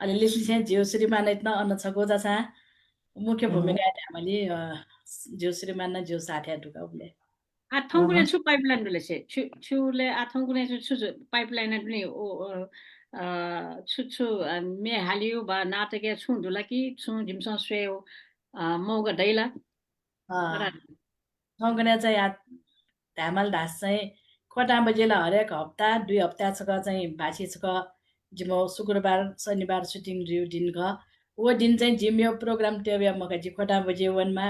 अले लिसि चाहिँ जिउ श्रीमान इतना अन छगो जा सा मुख्य भूमिका हामीले जिउ श्रीमान न जिउ साथ्या दुका उले आठौंकुने छु पाइपलाइन ले से छुले आठौंकुने छु पाइपलाइन पनि ओ छु मे हालियो बा नाटके छु दुला कि छु जिमसा स्वेयो मौगा दैला ठाउँकने चाहिँ धामल ढास चाहिँ खोटा बजेला हरेक हप्ता 2 हप्ता छक चाहिँ भाषी छक जिमो शुक्रबार शनिबार सुटिङ रिउ दिन ग ओ दिन चाहिँ जिम्यो प्रोग्राम टेबे मका जि खोटा बजे वनमा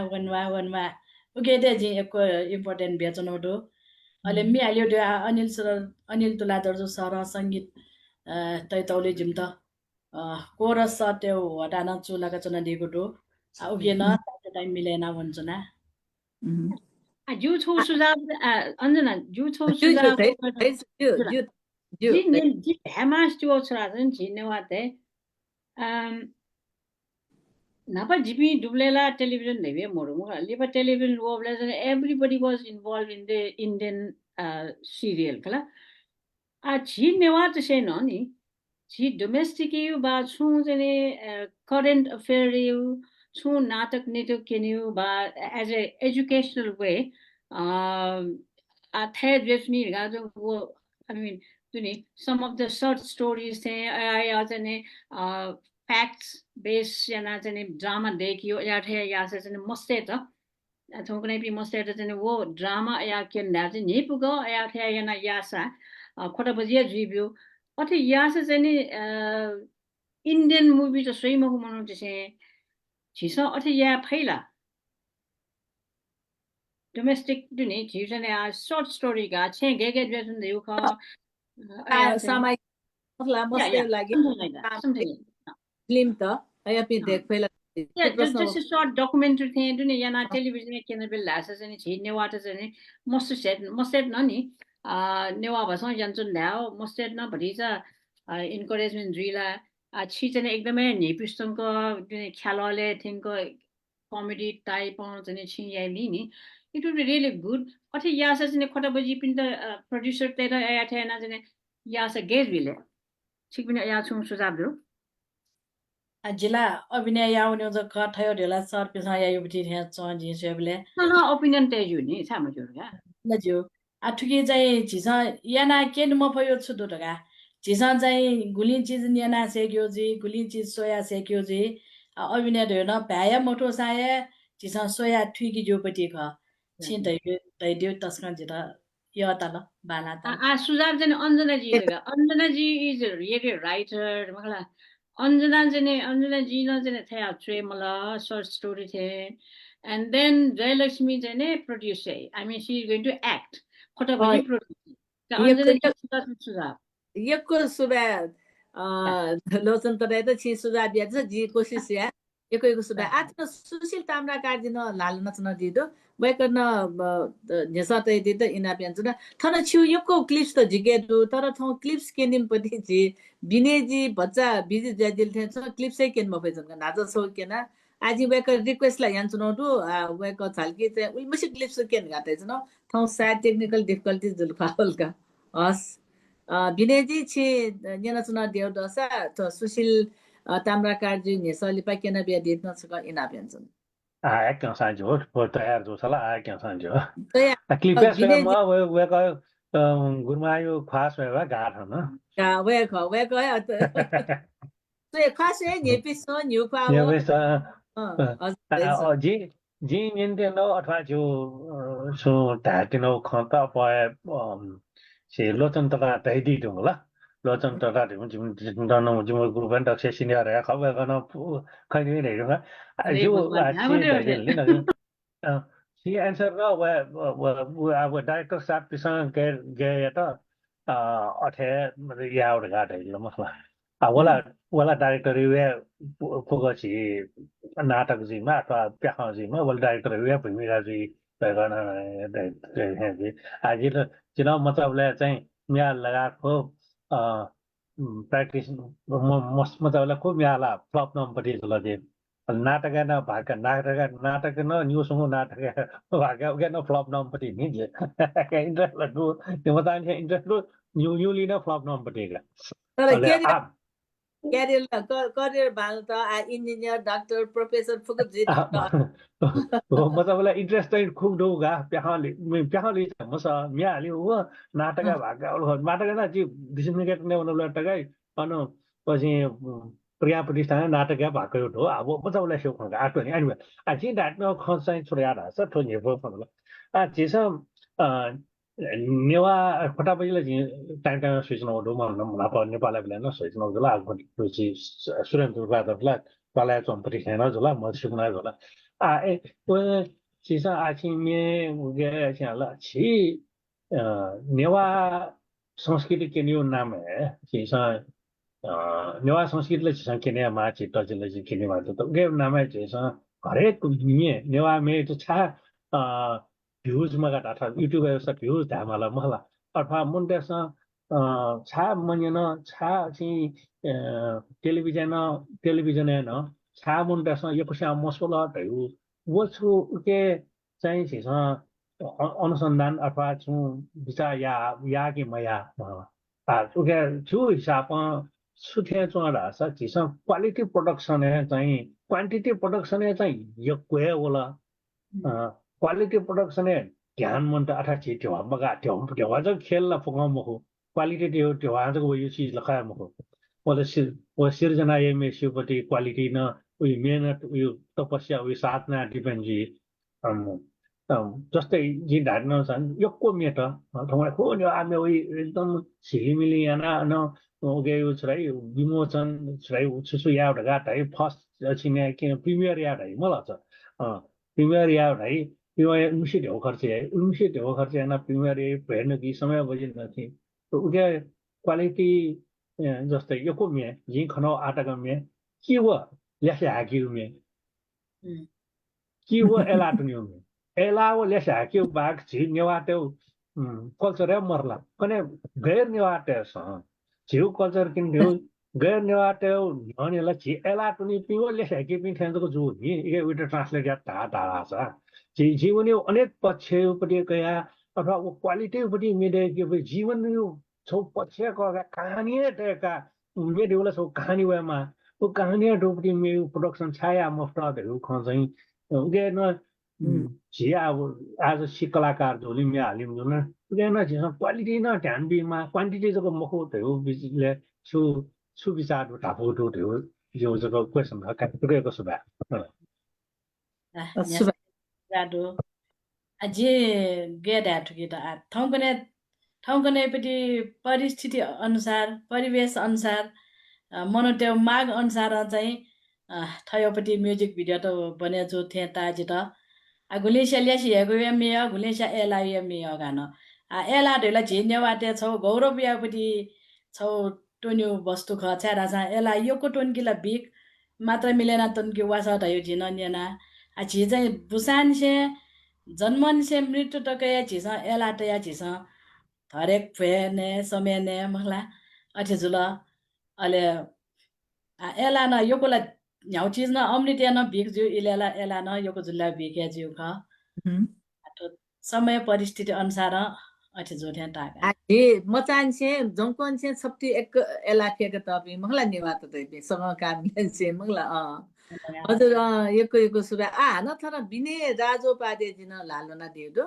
ओके दे जि एको इम्पोर्टेन्ट बेचनोडो अले मि हाल्यो दे अनिल तुलादर जो सर संगीत तैतौले जिम त कोरस त्यो हटाना चुलाका चना दिएको दो ओके न टाइम मिलेन भन्छ ना जु छौ सुझाव अन्जना जु छौ सुझाव जि हेमास जो छराजन जिनेवाते Napa GP Dublela television neve morumu liba television wobla everybody was involved in the Indian serial kala chi newa to say no ni chi domestic you ba chu jene current affair you chu natak neto kenu ba as a educational way a third with me ga I mean some of the short stories say I as facts based yana jane drama देखियो या थे या से जने मस्ते त थोकने भी मस्ते त जने वो drama या के ना जने नि पुगो या थे yana यासा खोटा बजिया रिभ्यू अथे या से जने इंडियन मूवी त सही मको मनो जसे छिसो अथे या फैला डोमेस्टिक दुनी छिसने आ शॉर्ट स्टोरी गा छे गेगे जसन देउ ख सामाजिक मतलब मस्ते लागि फिल्म त या पे देख पहिला just a short documentary thing दुने याना टेलिभिजन में केन्द्र बिल लासा जने छिने वाटर जने मस्टेड न नि नेवा भसं जन्चुन ल्याओ मस्टेड न भरिजा इन्करेजमेन्ट रिला छि जने एकदमै नेपिस्तनको दुने ख्यालले थिंको कमेडी टाइप जने छि याइली नि it would be really good अथे यासा जने खोटा बजी पिन त प्रोड्युसर तेरा या थेना जने यासा गेज बिले ठीक बिना या छु सुझाव दो जिल्ला अभिनय याउने जो कठयो ढेला सर पिसा या युपटी थे चोंजी सेबले opinion तेज हुने sama juga. नजु आठुकी चाहिँ झिसा याना केन म पयो छु दोटका झिसा चाहिँ गुलिन चीज याना सेक्यो जी गुलिन चीज सोया सेक्यो जी अभिनय ढेन भ्याया मोटो साया झिसा सोया ठुकी जोपटी ख छिन दैदियो तस्कन जिता यो तल बाला तल सुझाव चाहिँ अन्जना जी अन्जना जी इज really writer मलाई अन्जना जी न चाहिँ थाहा छ मलाई short story the and then Jayalakshmi चाहिँ नि producer I mean she is going to act खटा पनि producer अन्जना जी सुझाव यको सुबह लोचन तराई त छि सुझाव दिया छ जी कोशिश या यको सुबह आत्म सुशील ताम्रा कार्जिन लाल नचन दिदो वैकन नेसतै दिद इना पेन्चु न थन छु यको क्लिप्स त जिगे दु तर थौ क्लिप्स केनिम पति जी बिनेजी बच्चा बिजी ज्यादिल थे छ क्लिप्सै केन मफै जन नाज सो केना आजि वैक रिक्वेस्ट ला यान्चु न दु वैक छालकी चाहिँ उइ मसी क्लिप्स केन गातै छ न थौ सायद टेक्निकल डिफिकल्टीज जुल फालका हस बिनेजी छि नेनचुना देव दसा त सुशील ताम्रा कार्जी नेसली पाकेना बिया देत नसक इना pension Acting sanjo, por tayar jo sala acting sanjo. तया Clipes पे बिनेजी म वे का गुरमायो खास वेवा गाठ न का वे त खास ए नेपि सो न्यू पा यो हो बेस जी मिन्टे नो अथवा जो सो तातिनो खता पए से लोचन तका तैदी दुला लोचन तका जिम दनो जिम ग्रुपन दक्ष सिनियर या खबे गन खैनि नै रुगा जो सी आन्सर र व अब डाइरेक्टर साहब पिसँग गए त अथे याउड गाडै ल मसला वाला डाइरेक्टर वे पुगछि नाटक जिमा अथवा प्याखा जिमा वाला डाइरेक्टर वे भूमिका जी गर्न आज जिना मतलब चाहिँ म्या लगाको प्र्याक्टिस मतलब खूब म्याला फ्लप नम्पटी लगे नाटक न भाग नाटक न न्यूसँग नाटक भाग न फ्लप नम्पटी नि इन्ट्रेस्ट लड्नु त्यो मतलब इन्ट्रेस्ट न्यूली न फ्लप नम्पटी तर क्यारियर करियर भाल त इन्जिनियर डाक्टर प्रोफेसर फुक जी मतलब इन्ट्रेस्ट चाहिँ खूब डौगा प्याखाले मस म्याली हो नाटक भाग नाटक न जी डिसिप्लिनेट ने बनला टगाई अन पछि प्रिया प्रतिष्ठान नाटक भएको हो अब मतलब शो खगा आटो नि अनि आ जी डाट्न खस चाहिँ छोड्या छ ठो नेभो फला आ जेस नेवा फटाफटले टाइम स्विच नहुँदो म नेपाललाई बेला स्विच नहुँदो ला पछि सुरेन्द्र दुर्गाधरलाई तलाई चम्पटी छैन होला म सुना होला आ ए चिसा आछि मे गए छला छि नेवा संस्कृति के न्यू नाम है चिसा नेवा संस्कृतिले चिसा केने मा चित्त जिल्ले केने मा त के नाम है चिसा हरेक नेवा मे त छा भ्यूज मगा अथवा युट्युब व्यवस्था भ्यूज धामाला महला अथवा मुन्डेस छा मन्यन छा चाहिँ टेलिभिजन न छा मुन्डेस यो कुसा मसोला भयो वो छु के चाहिँ छिस अनुसन्धान अथवा छु विचार या कि मया उके छु हिसाब सुथे चोडा छ छिस क्वालिटी प्रोडक्सन चाहिँ क्वान्टिटी प्रोडक्सन चाहिँ यो कोहे होला क्वालिटी प्रोडक्सन ध्यान मन त अथा छि त्यो मगा त्यो जो खेल ला फुगा मखो क्वालिटी त्यो आज को यो चीज लखा मखो वो सिर्जना ये में शिवपति क्वालिटी न उयो मेहनत उयो तपस्या उयो साधना डिपेन्ड जी जस्तै जी ढाड्न छन् यक्को मेट थोमा खो नि आमे उयो एकदम सिलिमिली याना न ओके उ छराई विमोचन छराई छुछु या ढगा है फर्स्ट छिने के प्रिमियर या है मलाई छ प्रिमियर या है यो उनसे ढेउ खर्च है उनसे ढेउ खर्च है ना प्रिमियर हेर्न कि समय बजिन नथे तो उके क्वालिटी जस्तै यो को मे जी खनो आटाको मे के वो लेसे हाकिउ मे के वो एलाटुनिउ मे एलाओ लेसे हाकिउ बाग झि नेवाटे कल्चर मरला कने गैर नेवाटे छ झिउ कल्चर किन ढेउ गैर नेवाटे ननेला झि एलाटुनि पिओ लेसे हाकि पिन थेनको जो नि ए उटा ट्रान्सलेट या ता छ जीवन अनेक पक्षपट्टि गया अथवा क्वालिटीपट्टि मेडेको जीवन यो छौ पक्षको कहानी टेका मेडेउला छौ कहानी वेमा 我刚年都不的没有 production 产业没发的有抗争，我给那企业我还是西格拉嘎都里面啊，里面那我给那就是管理的那产品嘛，管理的这个幕后都有比来手比啥都大部都有有这个为什么干这个一个是吧？Nyasa rado अझै गेडा ठुकेटा ठाउँ कुनैपट्टि परिस्थिति अनुसार परिवेश अनुसार मनो त्यो माग अनुसार चाहिँ ठयोपट्टि म्युजिक भिडियो त बने जो थिए ताजी त गुलेसिया ल्यासी हेगो या मेय गुलेसिया एला या मेय गानो एला ढेला झिन्ने वाटे छौ गौरव यापट्टि छौ टोन्यु वस्तु ख छ्यारा एला योको टोन्किला बिक मात्र मिलेन टोन्कि वासा ढयो झिन न्याना झि चाहिँ बुसानसे जन्मनसे मृत्यु टकया झिस एला टया झिस हरेक फेने समेने मखला अठे जुल अले एला न योकोला न्याउ चिज न अमृत न भिक ज्यू इलेला एला न योको जुल्ला भिके ज्यू ख समय परिस्थिति अनुसार अठे जोठ्या टाका आगे मचानसे जंकोनसे छप्ती एक एलाकेको तपी मंगला निवात तपी सँग कामले से मंगला हजुर एको सुबा न थर बिने राजो पादे जिन लालोना देदो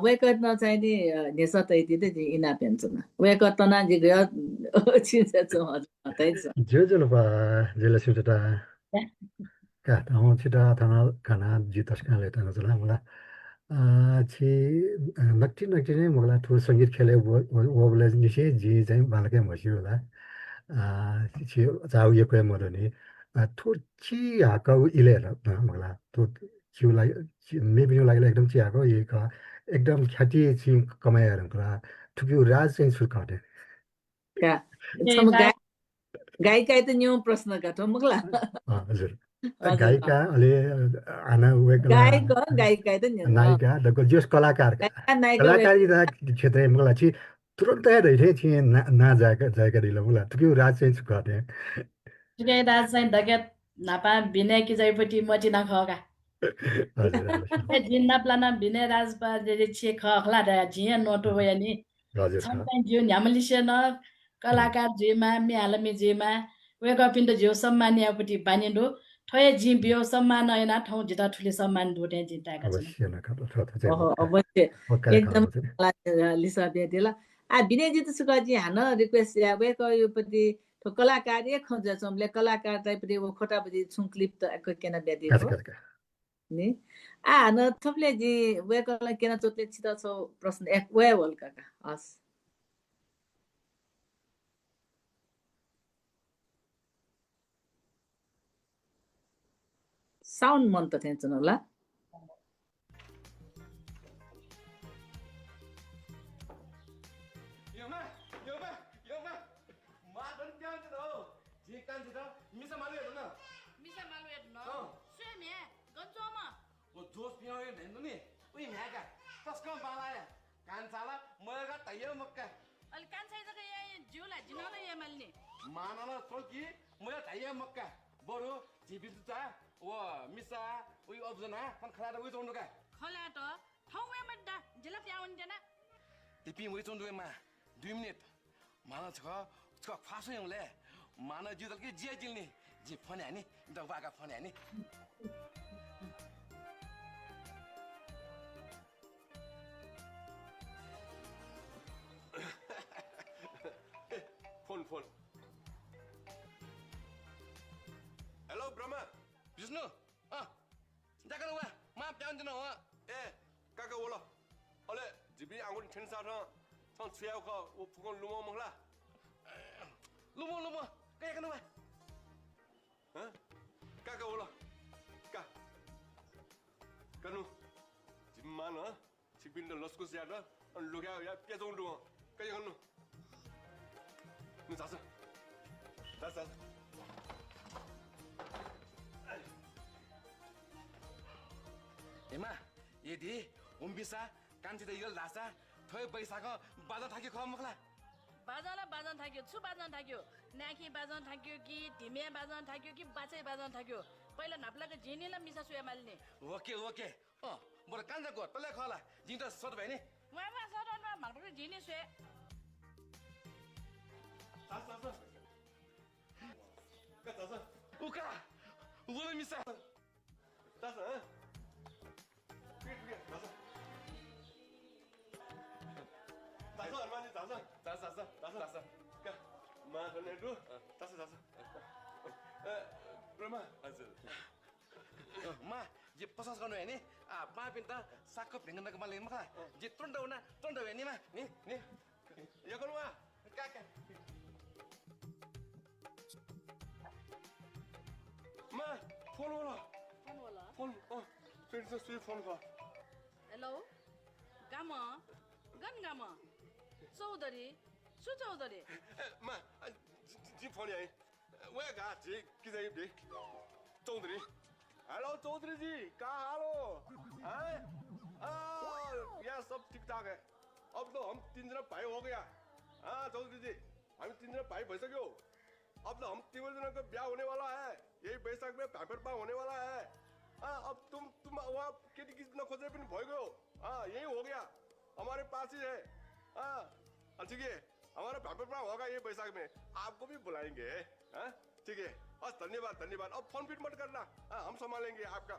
वेकत न चाहिँ नि नेसा तैति दे इना पेन्सन वेकत न जि गयो छिन्छ हजुर तैछ जोजोलपा जेला सिमटा का ताउ छिटा थाना खाना जितस काले तना जला मला छि नक्ति नै मला ठु संगीत खेले वबले निसे जी चाहिँ बालकै मसियो होला छि जाउ यो कोइ मदनी ठु छि हाका इलेर मला ठु छिउलाई मेबिनो लागि एकदम छि हाको ये का एकदम ख्याति छि कमाएर कुरा ठुक्यु राज चाहिँ सुकाटे का गायिका त न्यू प्रश्न काटो मगला हजुर गायिका अलि आना वेगला गायिका त न्यू नायिका दको जस कलाकार क्षेत्र मलाई चाहिँ तुरन्तै रहे थिए ना जाएका दिला मलाई त्यो राज चाहिँ सुकाटे तुकै राज चाहिँ दगत नापा बिने कि जाइपट्टि मति नखका हजुर जिन्ना प्लाना बिने राज पा जे छे खखला द जिया नोटो वया नि हजुर समटाइम जियो न्यामलिसे न कलाकार जिमा मिहालमी जिमा वेक अप इन द जियो सम्मानियापट्टि बानिन्दो ठय जि बियो सम्मान हैन ठाउँ जिता ठुले सम्मान दोटे जिताका छन् अवश्य नखा अवश्य एकदम लिसा बेदेला बिने जि त सुका जि हान रिक्वेस्ट या वेक योपट्टि तो कलाकार एक खज चमले कलाकार टाइपले वो खोटा बजी छुंक्लिप त एक केना बेदे हो नि न थपले जि वेकला केना चोटले छिता छ प्रश्न एक वे वल काका हस साउन्ड मन त थिएन होला बरु जिबिजुता व मिसा उइ अब्जना फन खला उइ जोंदो का खला त ठाउँमा मड्डा जिला प्याउन देना तिपी उइ जोंदो मा 2 मिनेट माना छ छ फासो यङले माना जुदल के जे जिल्ने जे फने हानी दबाका फने हानी फोन हेलो ब्रह्मा विष्णु जाकर वा मा प्यान जन हो ए काका ओला अले जिबी आंगुन ठेनसा र सँग छ्याउ ख ओ फुगन लुमो मंगला लुमो कया कनु वा काका ओला का कनु जिम्मा न छिबिन लस्को स्याड अन लुगा या पेजों दु कया कनु नु जास एमा यदि उम्बिसा कान्तिले यो लासा थय बैसाख बाजा थाक्यो ख मखला बाजन थाक्यो छु बाजन थाक्यो नाकी बाजन थाक्यो कि ढिमे बाजन थाक्यो कि बाचै बाजन थाक्यो पहिला नाप्लाको झिनेला मिसा सुया माल्ने ओके बरु कान्जा गो तले खला जिन त सट भए नि वा सटनमा मालको झिने सुया सास 우까 우는 미사 다섯 다섯 얼마니 다섯 까 마선에도 다섯 그러면 마 je pasas kono ini apa pinta sakop dengan kembali maka je tunda ini mah nih ya kono mah kakak 마 폰 올라 폰 페이스 스윗 폰 가 hello गामा गन गामा चौधरी सु चौधरी 마 지 폰이 아니 왜 가지 기다려 돼 चौधरी हेलो चौधरी जी कहाँ हालो यहाँ सब ठीक ठाक है अब तो हम 3 जना भाई हो गया हाँ चौधरी जी हम 3 जना भाई भई सक्यो अब तो हम 3 जना का ब्याह होने वाला है यही बैसाख में पेपर पा होने वाला है अब तुम वहाँ किसी किसी खोजने भी भय गयो यही हो गया हमारे पास ही है ठीक है हमारा पेपर पा होगा ये बैसाख में आपको भी बुलाएंगे ठीक है धन्यवाद अब फोन फिट मत करना हम संभालेंगे आपका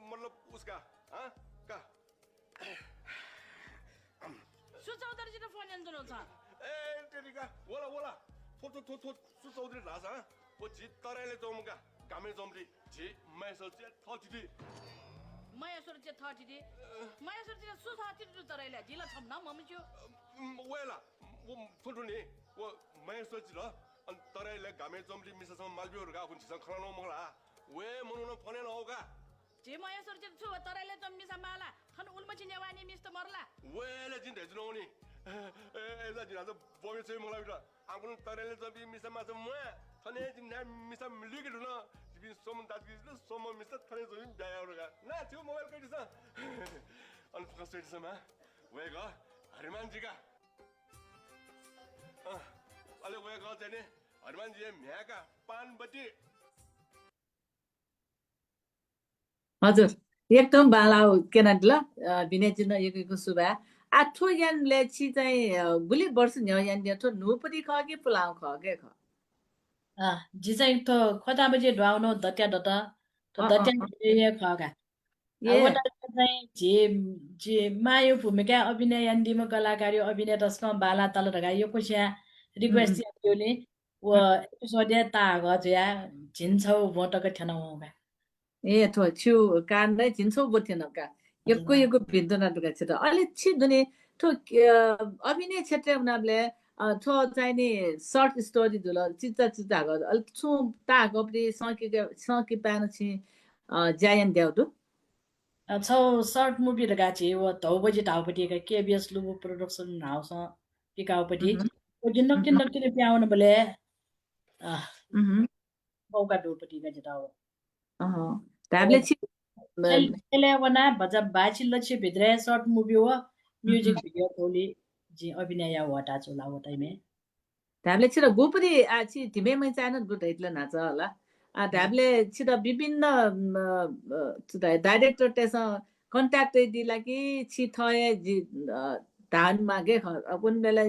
मतलब उसका का सु चौधरी जी फोन एन्जनो छ ए तेरी का बोला थो सु चौधरी रास वो जी तराइले जोमका गामे जोमरी जी मैं सोचे थर्टी महेश्वर चाहिँ 30 महेश्वर चाहिँ सु 30 तराइले जिला छम न मम्जु वेला वो थोनी वो मैं सोची ल अन तराइले गामे जोमरी मिससम मालबियोर गा हुन छिस खलानो मगला वे मनुन फोने न होगा जे महेश्वर चाहिँ छु तराइले जम्मी समाला थन उल्मछि नेवानी मिस त मरला वेले जिन देजनो नि एजा जिना त बोमे चाहिँ मलाई बिटा आगुन तराइले जम्मी मिसमा छ म थने जिन मिसा मिलिके न जिबि सोम दाजि सोम मिस थने जमिन ब्यायोरगा ना थियो मोबाइल कइदिस अन फ्रस्ट्रेटेसमा वेगा हरिमान जी का अले वेगा चाहिँ नि हरिमान जी म्याका पानबटी हजुर एकदम बाला केनाडी ल बिनेजिन यको सुबा आठो यानले छि चाहिँ गुली वर्ष न्य यान न्य थो नुपति ख के पुलाउ ख के ख जी चाहिँ त खता बजे ढाउनो दत्या दत त दत्या ये खगा वटा चाहिँ जे मायो भूमिका अभिनय यान्दिम कलाकारी अभिनय रस्न बाला तल ढगा यो कुछ्या रिक्वेस्ट दियोले व एपिसोड ता गज्या झिन्छौ भटक ठन होगा ए थो छु कान नै झिन्छौ बोथेन का यको भिन्द नाटक छ त अलि छि दुने थो अभिनय क्षेत्र उनाले थो चाहिँ नि सर्ट स्टोरी दुल चिचा ग अलि छु ता गप्री सकी पान छि जायन देउदु छौ सर्ट मुभी ढगा छि व धौ बजे ढाउपटी का केबीएस लुबु प्रोडक्सन हाउस पिकाउपटी ओ जिन्नक प्याउन बले मौका ढाउपटी का जताउ ट्याब्लेट छि ले वना बजा बाछि लछि भित्रे सर्ट मुभी हो म्युजिक भिडियो थोली जी अभिनय वटा चोला वटाइमे ट्याब्लेट छि र गोपरी आ छि तिमे मै चाहन गुट हैतले नाच होला आ ट्याब्लेट छि र विभिन्न डाइरेक्टर तेस कन्ट्याक्ट दिला कि छि थए धान मागे अपन बेला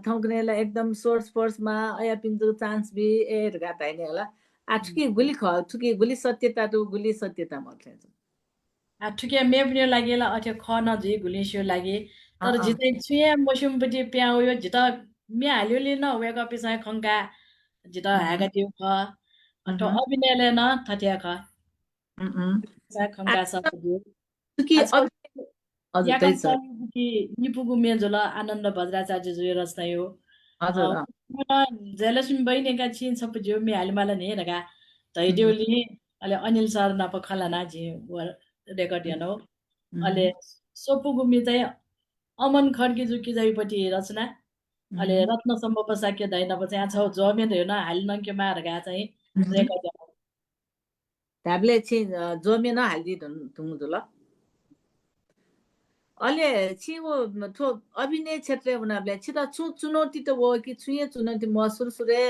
थौकनेला एकदम सोर्स मा अया पिन्जु चान्स बि ए रगा ताइने होला आठुकी गुली थुकी गुली सत्यता तो गुली सत्यता मथ्ले आठुके मेब्ने लागेला अथे खन जि गुलिस्यो लागे तर जितै छुए मसुमपटी प्याउयो जित मे हाल्योले न वेगा पिसा खंका जित हागा त्यो ख अन्त अभिनयले न थत्या ख खंका सब दियो थुकी हजुर तै छ निपुगु मेजोला आनन्द भद्राचार्य जो रचनायो हजुर जयलक्ष्मी बहिनीका छिन सब जो मे हालिमाला ने रगा तैदेउली अले अनिल सर नप खलाना जी रेकर्ड हेर्नु अले सोपुगुमी चाहिँ अमन खड्की जुकी जाइपट्टि रचना अले रत्न सम्भव साक्य दैनप चाहिँ छ जमेन हेर्न हालिन के मारगा चाहिँ रेकर्ड हेर्नु ट्याब्लेट छि जमेन हालदि तुमुदु ल अले छि वो थो अभिनय क्षेत्र उनाबले छि त चुनौती त हो कि छुए चुनौती मसुर सुरे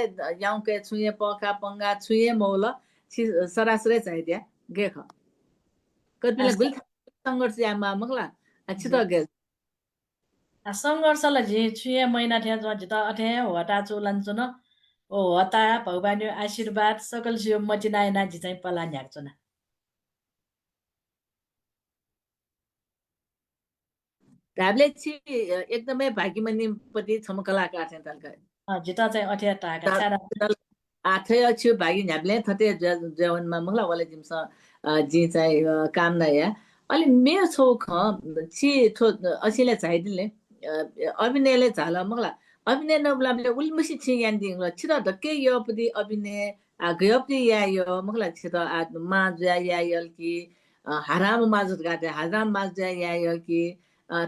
याउके छुए पका पंगा छुए मौल छि सरासरे चाहिँ दिया गे ख कतिले गुल संघर्ष यामा मगला अछि त गे संघर्षला जे छुए महिना थ्या ज त अथे हटा चोलन चुन ओ हता भगवान आशीर्वाद सकल शिव मचिनायना जी चाहिँ पला न्याक्छु न हामीले एकदमै भाग्यमनीपट्टि छम कलाकार छन् तलका जिता चाहिँ अठ्या टाका छारा आठै छु भागी हामीले थते जवनमा मलाई वाले जिमस जी चाहिँ काम न या अलि मेरो छौ ख छि थो असिले चाहिदिले अभिनयले झाला मलाई अभिनय नबलाले उल्मुसी छि यान दिङ छिर धक्के यो पदि अभिनय गयपति या यो मलाई छिर मा जा या यल कि हराम माजुत गाते हराम माज जा या यो कि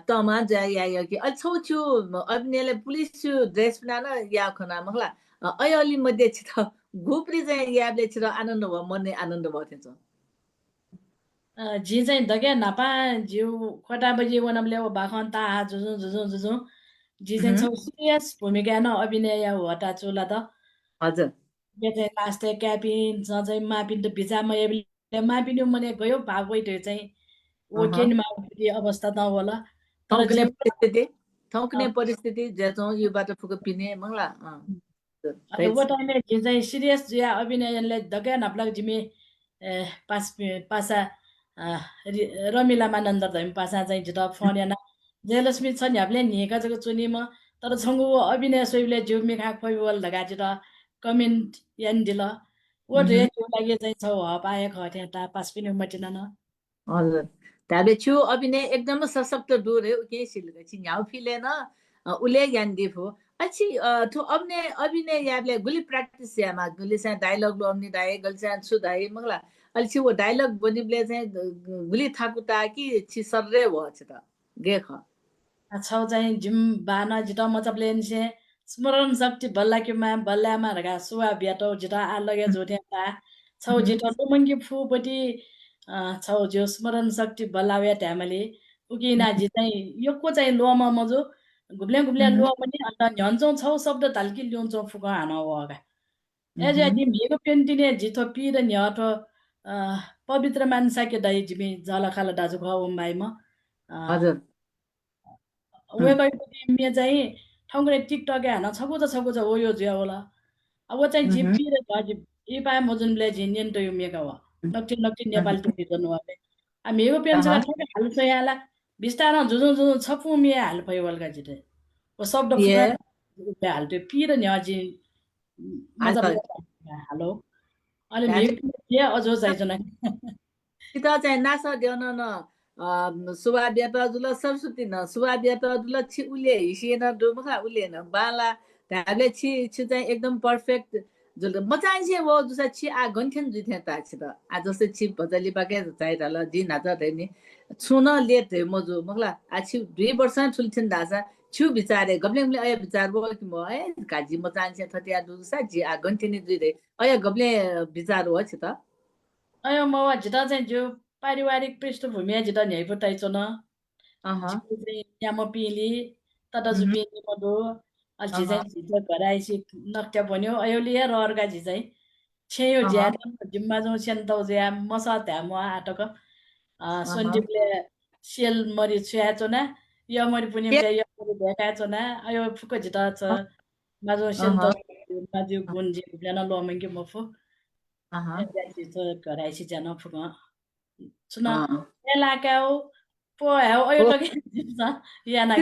तमा जा या यो कि अछौ छु अभिनयले पुलिस छु ड्रेस बनाना या खना मलाई अयली मध्ये छिर गुप्री चाहिँ याबले छिर आनन्द भयो मनै आनन्द भयो थिन्छ जी चाहिँ दगे नापा जिउ खटा बजी वनमले ओ बाखन ता जुजु जुजु जुजु जी चाहिँ छौ सिरियस भूमिका न अभिनय या हटा चुला त हजुर के चाहिँ लास्ट क्यापिन चाहिँ मापिन त भिजामा एबले मापिन मने गयो भाग वइटे चाहिँ ओ केनमा अवस्था त होला तर थौकने परिस्थिति जेचौ युबाट फुक पिने मंगला वो टाइम में जे चाहिँ सिरियस जे अभिनयले दगे नपलक जिमे पासा रमिलामा नन्दर धैम पासा चाहिँ जिता फन्याना जयलक्ष्मी छ नि हामीले निका जको चुनीमा तर छंगु अभिनय सोइले जुमी खा खोइवल लगा जिता कमेन्ट यान दिल वो रे लागि चाहिँ छ पाए खटे ता पास पनि मटिन न हजुर ताबे छु अभिनय एकदम सशक्त डोर है के सिलगा छि न्याउ फिले न उले यान दिफो अच्छी तो अभिनय याबले गुली प्रैक्टिस यामा गुली से डायलॉग लो हमनी डाय गल से छु दाई मंगला अलछि वो डायलॉग बनिबले चाहिँ गुली थाकुता कि छि सर्रे व छ त गेख छौ चाहिँ जिम बाना जिता मतलब से स्मरण शक्ति बल्ला के मा बल्लामा रगा सुवा बियाटो जिता आ लगे जोथे ता छौ जिता तुमंगी फुपटी छौ जो स्मरण शक्ति बल्लावे ट्यामले उकिना जि चाहिँ यो को चाहिँ लोमा मजो गुब्ले गुब्ले लो पनि अन्त झन्चौ छौ शब्द तालकी ल्योन्चौ फुका हाना वगा एज यदि मेको पेन्टिने जितो पि र न्याटो पवित्र मानसा के दाइ जिमी जलखाला दाजु ख उम्बाइमा हजुर वेकै पनि मे चाहिँ ठाउँले टिकटक हाना छगु छ हो यो जे होला अब चाहिँ जिपी र दाजु ई पाए मजुनले जिनियन त यो मेका वा नक्ति नक्ति नेपाल टु दिनु वाले आ मेको पेन्सका ठाउँले हाल छ याला बिस्तार जुजु जुजु छपु मे हाल पयवलका जिते ओ शब्द फुका हाल त्यो पि र न्याजी मतलब हेलो अनि मेको के अझो चाहिँ जन kita चाहिँ नासा देउन न सुवा ब्यापा जुल सरस्वती न सुवा ब्यापा जुल छि उले हिसिएन डोमखा उले न बाला धाले छि छि चाहिँ एकदम परफेक्ट जुल म चाहिँ वो जुसा छि आ गन्थेन जुथे ता छि त आ जसे छि बजली बाके चाहिँ रल दिन हात देनी छुन लेट मजु मखला आ छि 2 वर्ष छुलथिन दासा छु विचारे गब्लेमले अय विचार बो कि म ए काजी म चाहिँ थतिया दुसा जि आ गन्थेनी जुइदे अय गब्ले विचार हो छि त अय म जिता चाहिँ जो पारिवारिक पृष्ठभूमि जिता न्याय पटाइछ न यहाँ पिली तता जुपिनी मदो अलछि चाहिँ जिता गराइसी नक्ट्या बन्यो अयोलिया र अर्गा जि चाहिँ छेयो ज्यान जिम्मा जो सेन्तौ ज्या मसा त्या म आटक सोन्टिपले सेल मरि छ्याछ न यो मरि पुनिमले यो मरि भेकाछ न अयो फुको जिता छ माजो सेन्तौ माजो गुन जि बिना लमंगे मफु गराइसी जान फुक सुन एलाकाउ पो हाउ अयो लगे याना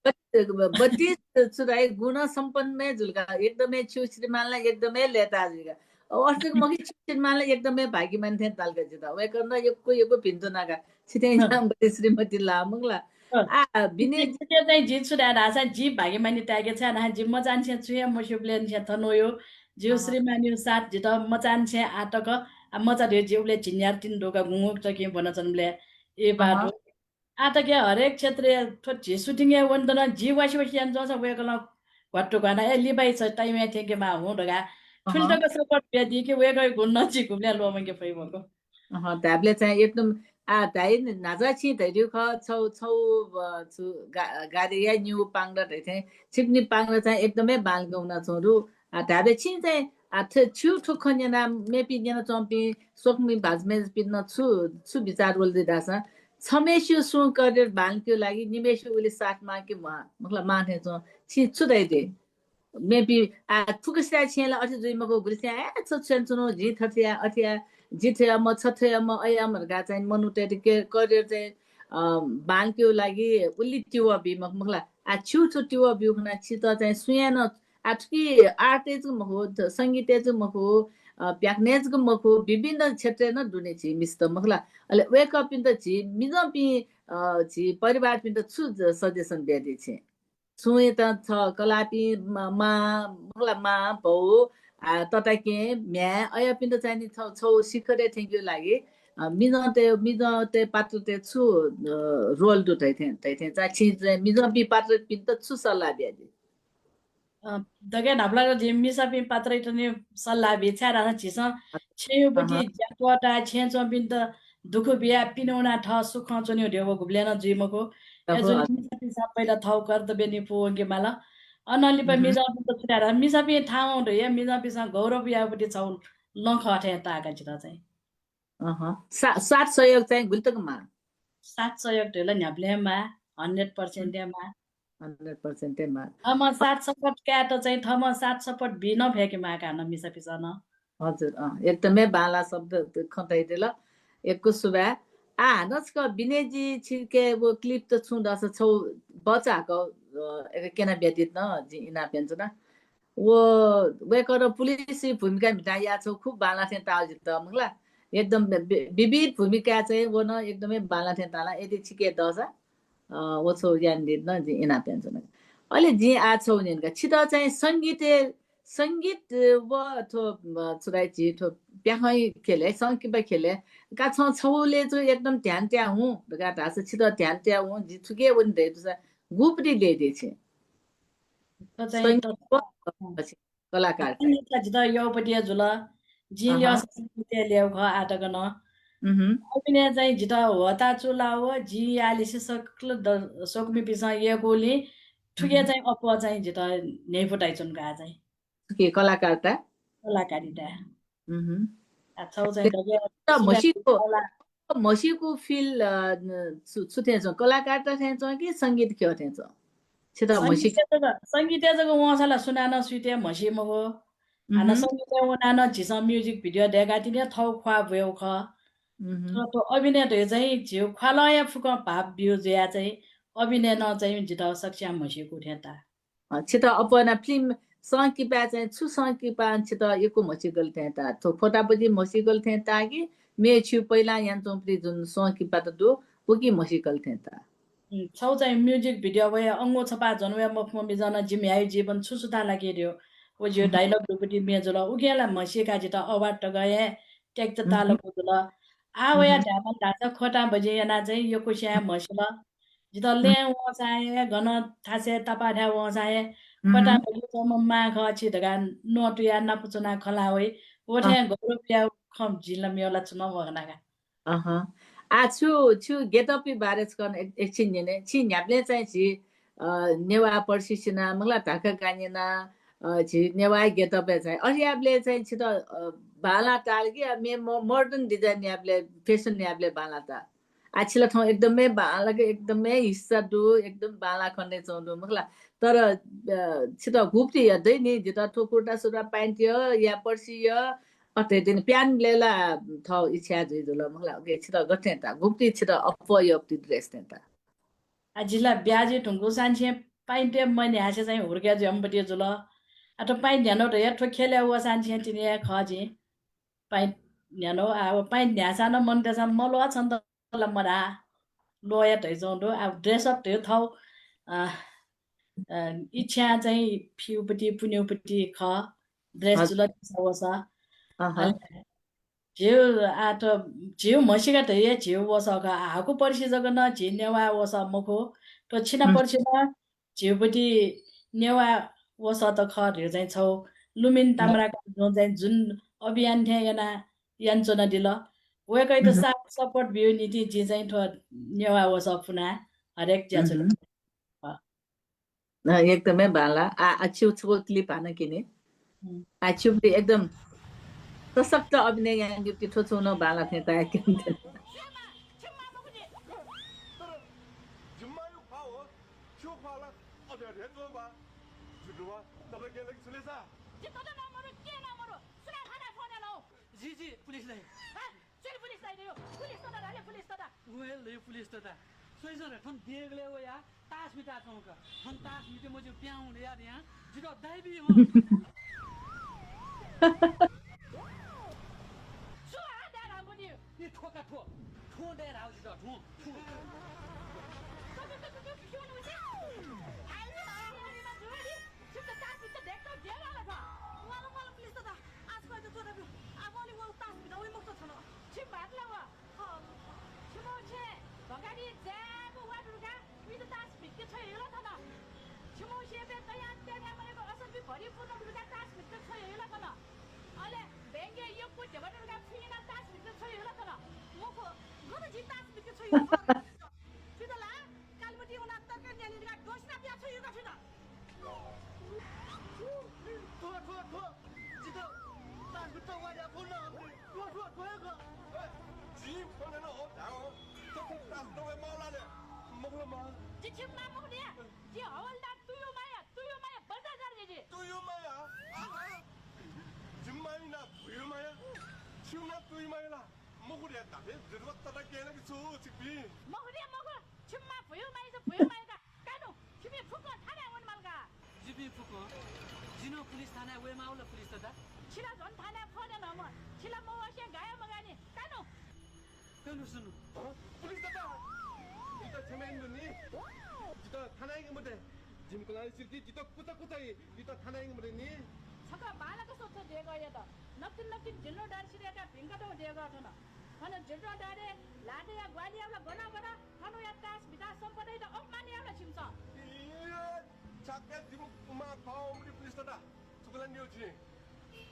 बत्ती सुराई गुण सम्पन्न झुल्का एकदमै छु श्रीमानलाई एकदमै लेता जुगा अर्को मगी श्रीमानलाई एकदमै भागी मान्थे तालका जिता वे गर्न यो भिन्तो नागा छिटै नाम श्रीमती लामंगला आ बिने जिते चाहिँ जित सुदा रासा जी भागी मानि तागे छ ना जी म जान्छे छु म शुभलेन छ थनोयो जिउ श्रीमानी साथ जित म जान्छे आटक मजा रे जिउले झिन्यार तिन ढोका गुङुक त के भन्न चनले ए बाटो आता के हरेक क्षेत्र ठोची सुटिङ या वन्दना जी वासी वासी जान जस वेकला घट्टो गाना ए लिबाइ छ टाइम या थेके मा हो ढगा फिल्टरको सपोर्ट बेदी के वेकै गुन्न छि गुले लो मंगे फैबको ट्याबले चाहिँ एकदम आ ताइ नाजा छि तैरु ख छौ छौ छु गाडी या न्यू पाङदा चाहिँ छिप्नी पाङदा चाहिँ एकदमै बाल गाउन छोरु आ ट्याबले छि चाहिँ आथे छु ठुखन्या नाम मेपि जना चम्पी सोकमी भाजमे पिन छु विचार बोल्दै दासा छमेसु सु करेर बालको लागि निमेसु उले साथमा के मतलब माथे छ छि छु दै maybe 투그스타 치엘라 어디 좀 먹고 그랬지 저천천로 지 터티야 어티야 जिथे म छथे म अयामहरुका चाहिँ मनुटे के करियर चाहिँ बान्क्यो लागि उल्ली टिवा बिमक मखला आ छु छु टिवा बिउखना छित चाहिँ सुयान आटकी आर्टेज मखो संगीतेज मखो प्याकनेज मखो विभिन्न क्षेत्र न दुने छि मिस्त मखला अले वेक अप इन द छि मिजपि छि परिवार पिन त छु सजेसन दिए छि सुए त छ कलापि मा मखला मा बौ तताके म्या अया पिन त चाहिँ छ छौ सिखरे थ्यांक यू लागि मिजते पात्र ते छु रोल दु तै चा छि मिजपि पात्र पिन त छु सल्लाह दिए दगे ढाप्लाको जिम्मी सपि पात्रै टने सल्लाह बिछा राना छिस छेउपटी ज्यापटा छेचो बिन त दुख बिया पिनौना ठ सुख चोनि ढेउ गुब्लेन जिमको एजुन मिसपि सबैला थौ कर्तव्य नि पोंगे माला अनलि प मिजा त छुरा मिसपि ठाउँ ढे मिजापि स गौरव यापटी छौ लख अठे ताका छित चाहिँ साथ सहयोग चाहिँ गुल्तकमा साथ सहयोग ढेला न्याप्लेमा 100% मा 100% मा थम साथ सपोर्ट क्याट चाहिँ थम साथ सपोर्ट बिन फेके माका न मिसा पिसन हजुर एकदमै बाला शब्द खतैदेल एकको सुबा नस्क बिनेजी छिके वो क्लिप त छुँदछ छौ बचाको एक केना व्यतीत न जी इना पेन्च न वो वेकर पुलिस भूमिका मिटाया छौ खूब बाला थे ताल जित मंगला एकदम विविध भूमिका चाहिँ वो न एकदमै बाला थे ताला यदि छिके दस वो छौ यान दिद न जी इना पेन्च न अहिले जी आ छौ निनका छित चाहिँ संगीत व थो छुराइ जी थो प्याखै खेले संगीत खेले का छौले जो एकदम ध्यान त्या हूं दगा तास छित ध्यान त्या हूं जी छुके वन दे दुसा गुपरी ले दे छे कलाकार जित योपटी जुल जिल्यो संगीत ल्याउ ख आटकन अभिनय चाहिँ जित होता चुला हो जी आलिसे सक्ल सोकमी पिसा येकोली ठुके चाहिँ अप चाहिँ जित नै फुटाइछन् का चाहिँ के कलाकारता कलाकारिता छौ चाहिँ मसीको फिल सुथे छ कलाकार त थे छ कि संगीत के थे छ छिता मसी संगीत जग वसाला सुनान सुते मसी मगो आना संगीत वनान झिस म्युजिक भिडियो देगा तिने थौ ख्वा भयो ख तो अभिनय त चाहिँ झिउ खलया फुक भाव बिउ ज्या चाहिँ अभिनय न चाहिँ जिता सक्षम मसीको थेता छिता अपना फिल्म संकिपा चाहिँ छु संकिपा छिता एको मसीगल थेता तो फोटापछि मसीगल थेता कि मे छु पहिला यान चोम्प्री जुन संकिपा त दो पुकी मसीगल थेता छौ चाहिँ म्युजिक भिडियो भए अंगो छपा जनवे मखम बिजना जिम्याइ जीवन छुसुता लागिरयो ओ जो डायलॉग दुपटी मेजला उगेला मसीका जिता अवार्ड त गए टेक त ताल बुदल आवया ढापन ढाचा खोटा बजे याना चाहिँ यो कुस्या मसला जिता ले व चाहे घन थासे तपाठा व चाहे खोटा बजे सम मा ख छि दगा नोट या नपुचना खला होई ओठे गौरव या खम जिल्ला मेला चुनाव भगनाका छु गेटअपी बारे छन एकछिन ने छि न्याप्ले चाहिँ छि नेवा पर्सिसिना मलाई ढाका गानेना छि नेवा गेटअप चाहिँ अरियाबले चाहिँ छि त बाला टालगी मे मोडर्न डिजाइन न्याप्ले फेसन न्याप्ले बाला ता आछिला ठाउँ एकदमै बालाको एकदमै हिस्सा दु एकदम बाला खन्ने चौदो मखला तर छि त गुप्ती हेर्दै नि जिता ठोकुटा सुरा प्यान्ट या पर्सी अते दिन प्यान लेला थ इच्छा जुइदुल मखला ओके छिता गठेता गुप्ती छिता अपयप्ति ड्रेस तेता जिल्ला ब्याजे ढुङ्गु सान्छे पाइन्टे मैले हासे चाहिँ हुर्क्या जम्बटी जुल अट पाइन ध्यानो रे ठो खेले व सान्छे तिने खजे पाइन ध्यानो अब पाइन ध्यासा न मन देसा मलो छन् त मरा लोया दै जन्दो अब ड्रेस अप दै थौ इच्छा चाहिँ फिउपटी पुन्युपटी ख ड्रेस जुल सवसा झिउ आट झिउ मसिका त ये झिउ वसका हाको पर्सि जगन झि नेवा वस मखो तो छिना पर्सिना झिउपटी नेवा वस त खरे चाहिँ छौ लुमिन ताम्राका जो चाहिँ जुन अभियान थे याना यान्चोना दिल वेकै त साथ सपोर्ट बिउ नीति जे चाहिँ थो नेवा वस पुना हरेक ज्याचो एकदमै बाला आछु छो क्लिप हान किने आछु एकदम सशक्त अभिनय यहाँ युक्ति ठोचो न बाला थे ता के तपाईँ के लागि सुलेछ जित्तो नमरो के नमरो सुना खाना फोन लो जी पुलिसलाई चल पुलिस लाई दियो पुलिस त दाले पुलिस त दा वेल ले पुलिस त सोइजन ठन देगले हो या तास मिटा चौका ठन तास मिटे म जो प्याउ ले यार यहाँ जिरो दाइबी हो सु आ दा राम नि ये ठोका ठो ठो दे राउ जिरो ठो ठो जिनो पुलिस थाना वे माउला पुलिस त छिला झन् थाना फोन नम छिला म वसे गाय मगानी कानो कनु सुनु पुलिस दादा जितो छमेन नि जितो थानाइङ मते जिमकलाइ सिर्ती जितो कुता जितो थानाइङ मते नि छका बालाको सोच्छ दिएको या त नक्ति जिल्लो डार्सिरेका भिङ्का त दिएको छैन खन जिल्लो डारे लाटे या ग्वालियाला गना खनो या तास विकास सम्पदै त अपमानियाला छिम्छ चाके जिममा पाउरी पुलिस दादा तुगला न्यूज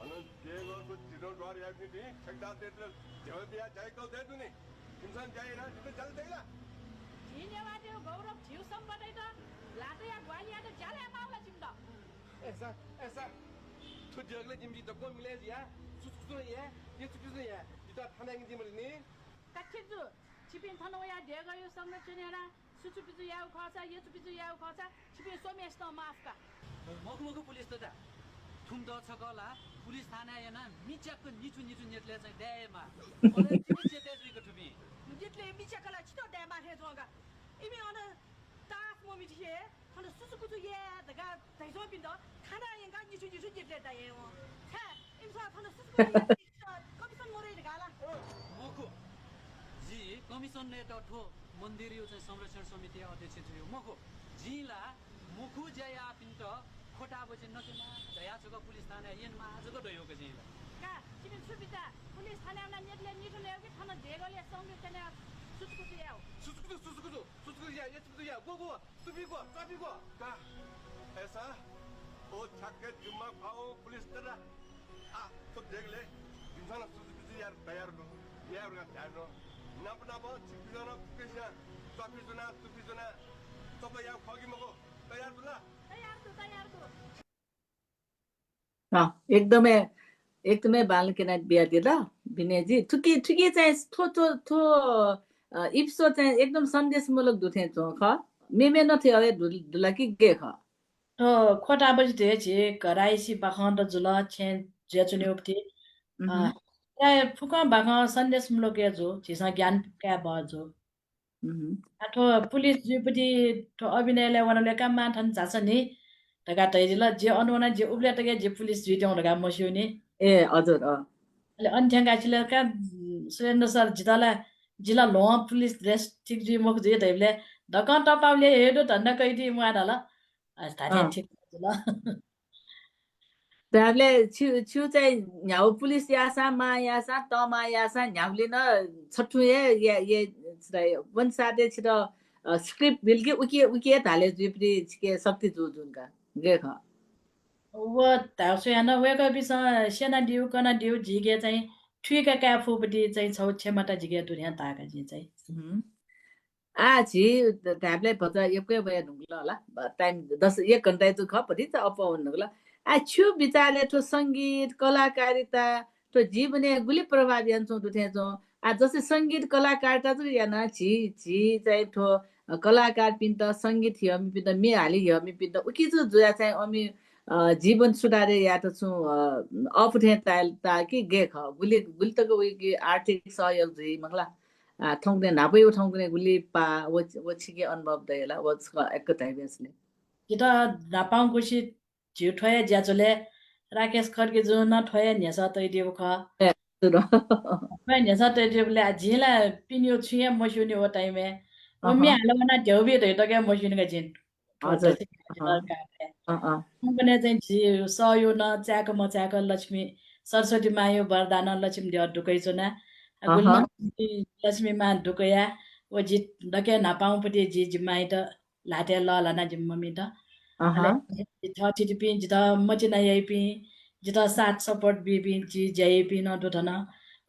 अनि देगको जिरो द्वार याग्नि नि छक्दा देले जल्दिया जायको देदु नि इंसान जाइरा जितो जल देला जिनेवाटे गौरव छिउ सम्पदै त लाटे या ग्वालिया त जाले माउला छिम्छ ऐसा तो जगले जिम जितो को मिले या सुसुनो या ये सुसुनो या जितो थानाइङ जिमले नि काछिजु छिपिन थनो या देगो यो संरचनेरा सुचुपिजु याउ खर्चा यो चुपिजु याउ खर्चा छिपिन सोमेस न माफका मगमगु पुलिस त थुम द छकला पुलिस थाना याना मिच्याको निचु नेटले चाहिँ ड्यामा मलाई तिमी चेते जुइको ठुबी जितले मिच्याकला छिटो ड्यामा हे जोगा इमी अन तास मोमि छिए थनो सुसुकुजु या दगा तैजो बिन्द खाना यंगा निचु जितले दाये हो छ इमसा थनो सुसुकुजु कमिसन मोरे गाला मको जी कमिसन ने त ठो मन्दिर यो चाहिँ संरक्षण समिति अध्यक्ष थियो मको जिला मुखु जया पिन्ट खोटा बजे नकेमा दया छको पुलिस थाना येनमा आजको दयोको जिला का तिमी सुबिता पुलिस थानामा नेटले निटो ल्याउ कि थाना देगोले संरक्षण सुसुकुजु याउ सुसुकुजु या ये सुसुकुजु या गो तुबीको चाबीको का ऐसा ओ छक्के जिम्मा पाओ पुलिस दादा तो देगले इंसान सुसुकुजु या तयार नो यार का तयार नो नापनाप छिपिजना कुकेसिया तुपिजना तपाईँ यहाँ खगी मको तयार दुला तयार दु एकदमै बालकेना बिहा दिला विनयजी ठुकी चाहिँ थो इप्सो चाहिँ एकदम सन्देशमूलक दुथे छ ख मेमे नथे अवे दुला कि गे ख तो खोटा बजी दे जे कराइसी बाखन र जुला छेन जे चुने उपति फुका बाखन सन्देशमूलक या जो जिसा ज्ञान क्या बजो आठो पुलिस जुपति तो अभिनयले वनले काम माथन जाछ नि तगा तैजिला जे अनुना जे उब्ले तगा जे पुलिस जुइते लगा मस्यो नि ए हजुर ले अन्थ्याङ्गा छिले का सुरेन्द्र सर जिल्ला लो पुलिस ड्रेस ठीक जुइ मक जुइ तैले दकन टपाउले हेडो धन्ना कैदी मुआडा ल अस्ताथे ठीक ल त्याले छु चाहिँ न्याउ पुलिस यासा मा यासा तमा यासा न्याउले न छठुए ये वन साथे छिट स्क्रिप्ट बिलके उके थाले जुप्री के शक्ति जुनका गे ख व तासो याना वेका बिस सेना दिउ कना दिउ जिगे चाहिँ ठुका काफुपटी चाहिँ छौ क्षमता जिगे दुनिया ताका जि चाहिँ छि ट्याबले भजा एकै बया ढुङ्ला होला टाइम 1 घण्टा त खपति त अपाउन होला छु विचारले तो संगीत कलाकारिता तो जीवने गुली प्रभाव यान्छौ दुथे जो जसै संगीत कलाकारिता चाहिँ याना छि चाहिँ थो कलाकार पिन्त संगीत हियमी पिन्त मे हाली हियमी पिन्त उकि जो जुया चाहिँ अमी जीवन सुधारे या त छु अपुठे ताकि गे ख गुली गुली तक वे की आर्थिक सहयोग जी मगला ठौंगने नापै ठौंगने गुली पा वो छिके अनुभव दैला वो एक ताइबेसले जिता नापाउँ कुसी झिउ ठोए ज्याचोले राकेश खड्के जो नठोए न्यासा तैदियो ख न्यासा तैदियोले झिला पिनियो छुया मसुनी ओ टाइमे ओ मी हालवना ढेउबी ढैटके मसुनीका झिन हजुर पनि चाहिँ झिउ सयो न च्याको मच्याको लक्ष्मी सरस्वती मायो वरदान लक्ष्मी देव ढुकै चुना गुल्म लक्ष्मी मा ढुकया ओ जि डके नापाउँपट्टि जि जिमाइ त लाटे ल लाना जिम्ममी त थर्टी पिन जिता मचिना यही पिन जिता सात सपोर्ट बी पिन जी जय पिन नटुठन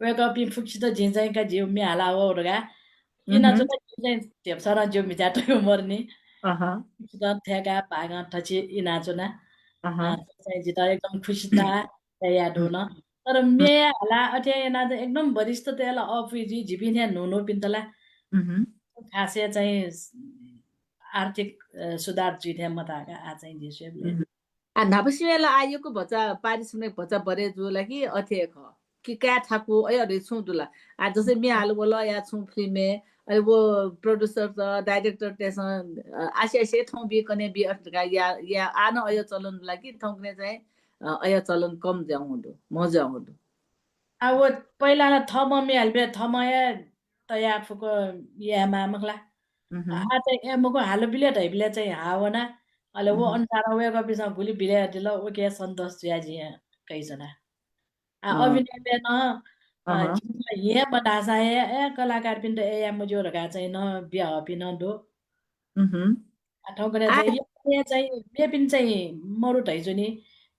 वेक पिन फुक्सी त झिन्चाइका जिउ मि हाला हो रगा किन चाहिँ तेप्सरा जिउ मिजाटो मर्ने जिता थेका भागा ठची इनाचुना चाहिँ जिता एकदम खुसी ता याद हुन तर मे हाला अथे एना एकदम वरिष्ठ तेला अफिजी झिपिने नुनु पिन्तला खासे चाहिँ आर्थिक सुधार जुइथे मताका आ चाहिँ दिसेले आ नापसिमेला आयोको भचा पारिश्रमिक भचा बरे जुला कि अथे ख कि का थाको अरे छु दुला आ जसै मे हाल बोला या छु फिल्मे अरे वो प्रोड्यूसर त डाइरेक्टर तेस आशे थौ बि कने बि अटका या आन अयो चलन लागि थौकने चाहिँ अयो चलन कम जाउँदो मजा आउँदो आ वो पहिला थम मे हालबे थमया तया फुको यामा मखला आ चाहिँ एमको हालो बिले ढैबिले चाहिँ हावना अले वो अनुसार वेको बिसा गुली बिले दिल ओ के सन्तोष ज्याजी कैजना आ अभिनय न ये बतासा ए कलाकार पिन ए या मुजो रगा चाहिँ न बिया पिन दो ठौकने चाहिँ ये चाहिँ मे पिन चाहिँ मरु ढैजुनी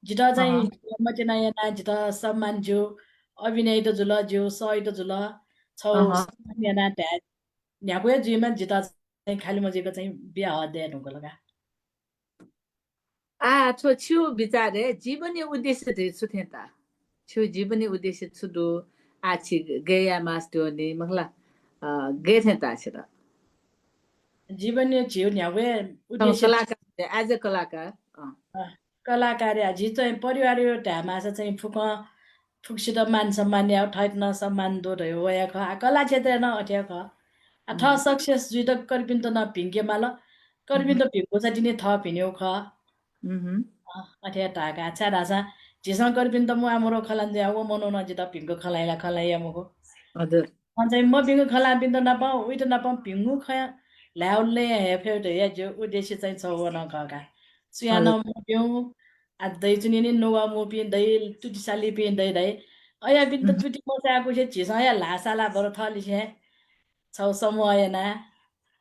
जिता चाहिँ मचिना या जिता सम्मान जो अभिनय त जुल जो सही त जुल छौ याना त्या न्याको जिमा जिता चाहिँ खाली मजेको चाहिँ बिहा अध्ययन हुनको लगा आ छो छु विचारे जीवनीय उद्देश्य थे सुथे ता छु जीवनीय उद्देश्य छुदो आछि गया मास्टो नि मखला गे थे ता छ जीवनीय छिउ न्यावे उद्देश्य कलाकार एज अ कलाकार कलाकार आजि चाहिँ परिवार यो ढामासा चाहिँ फुक्सित मान सम्मान या ठैटन सम्मान दो रह्यो वया ख कला क्षेत्र न अठ्या ख अथ सक्सेस जुइद करबिन त न भिङ्के माल करबिन त भिङ्को चाहिँ दिने थ भिन्यो ख अठ्या ढाका छा ढासा झिसँग करबिन त म आमरो खलान जे वो मनो न जित भिङ्को खलाइला खलाइया मको हजुर चाहिँ म भिङ्को खला बिन त नपाऊ उइ त नपाऊ भिङ्गु खया ल्याउले हेफेट या जो उद्देश्य चाहिँ छ वन खका सुयान म पिउ आ दै चुनि नि नोवा मो पिन दै तुटी साली पिन दै दै अया बिन त तुटी मचा आको छे झिसँग या लासाला बर थली छे छौ समय ना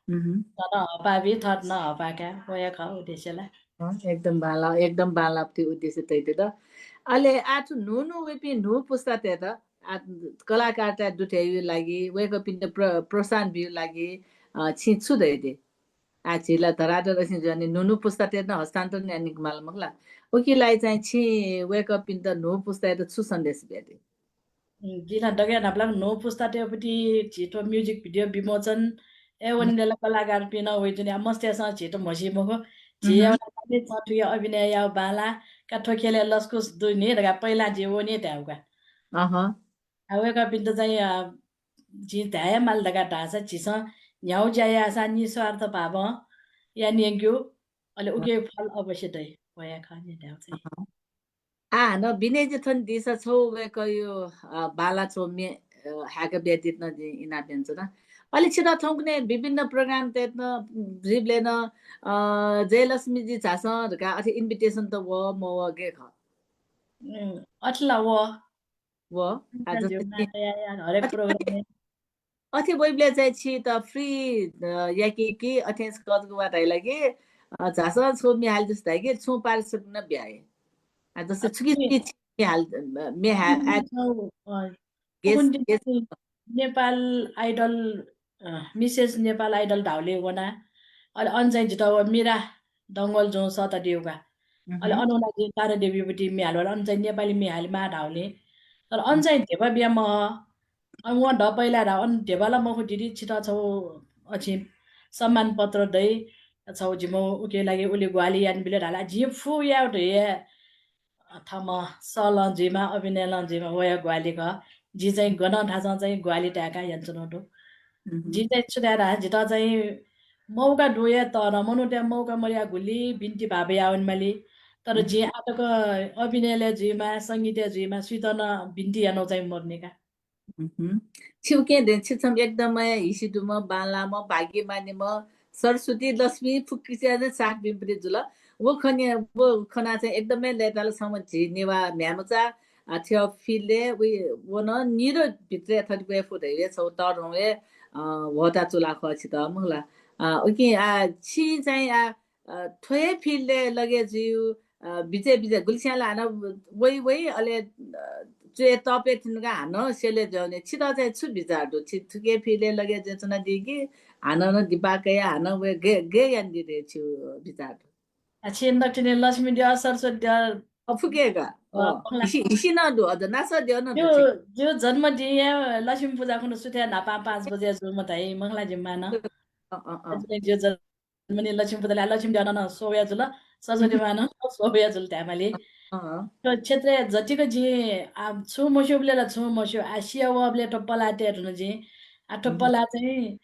तर हपाबी थट न हपाका वया ख उद्देश्यलाई एकदम बाला त्यो उद्देश्य तैते त अहिले आठु नुनु वेपि नु पुस्ता ते त कलाकार त दुटे लागि वेको पिन प्रोत्साहन बिउ लागि छिछु दैते आछिला धराधर रसिन जने नुनु पुस्ता ते न हस्तान्तरण यानिक माल मखला ओकिलाई चाहिँ छि वेको पिन त नु पुस्ता त छु सन्देश बेते जिना डगे नाप्ला नो पुस्ता तेपटी छिटो म्युजिक भिडियो विमोचन एवनले कलाकार पिन वइजुनि मस्तेसँग छिटो मसिमको जियाउना पनि छठुय अभिनय याउ बाला काठोकेले लस्कुस दुनि रगा पहिला जेवो नि त्याउका हावेका पिन त चाहिँ जि धाया माल दगा ढासा छिस न्याउ जाया सा निस्वार्थ भाव या निग्यो अले उके फल अवश्य दै भया खाने ड्याउ चाहिँ न बिने जथन दिशा छौ वेको यो बाला छौ मे ह्याक बेदित न इना बेन्छ न अलि छिटो थौकने विभिन्न प्रोग्राम तेत्न जिबले न जयलक्ष्मी जी छास रका अथि इन्भिटेसन त व म व गे ख अठला व हरेक प्रोग्राम अथि वेबले चाहिँ छि त फ्री या कि अथेन्स कदको बाटै लागि झास छौ मे हाल जस्तै के छु पारिसक न ब्याए जस्तै छुकी हाल मे Nepal idol Mrs Nepal idol ढाउले वना अहिले अन्जाइ जित मिरा दङ्गल जो सता देउगा अहिले अनुना तारा देवीपट्टि मिहालबाट अन्जाइ नेपाली मिहालीमा ढाउले तर अन्जाइ धेवा बिहामा उहाँ ढ पहिला ढा अन् धेवाला मखु दिदी छिटो छौ अछि सम्मान पत्र दै छौ जिमो उके लागि उले ग्वाली यान बिले ढाला जि फु या ठाउँमा सलन्जीमा अभिनय लन्जीमा वया ग्वालीका जी चाहिँ गन ठासा चाहिँ ग्वाली टाका यन्चनोटो जी चाहिँ सुधार जिता चाहिँ मौका डोया तर मनुट्या मौका मरिया गुली बिन्ती भाबे आवन माली तर जे आटक अभिनयले जीमा सङ्गीत जीमा सुतन बिन्ती यानो चाहिँ मर्नेका छिउके छिछम एकदमै हिसिडुम बालाम भाग्यमानीम सरस्वती लक्ष्मी फुक्किच्या साग बिम्प्रे जुल वो खना चाहिँ एकदमै लेटालसम्म झिनेवा म्यामचा थियो फिलले वो न निरो भित्र थर्टी फुट छौ तर हुए वटा चुला खछि त मुला ओके छि चाहिँ थोए फिलले लगे जिउ बिजे गुलस्याला हान वै अले जे तपे तिनका हान सेले जाउने छिदा चाहिँ छु बिचारदो छिथुके फिले लगे जेचना दिगी हान न दिपाके हान वे गे यान्दी रे छु बिचारदो छिन दक्षिण लक्ष्मी दिया सरस्वती दिया फुकेगा इसी न दो अझ नासा दियो न जो जन्म दिए लक्ष्मी पूजा कुन सुत्या नापा 5 बजे जो म तै मंगला जिम्मा न जो जन्म नि लक्ष्मी पूजा लक्ष्मी दिया न सोया जुल सरस्वती मान सोया जुल त्यामाले तो क्षेत्र जतिको जी छु मस्युबले छु मस्यु आसिया वबले टप्पला तेर्नु जी टप्पला चाहिँ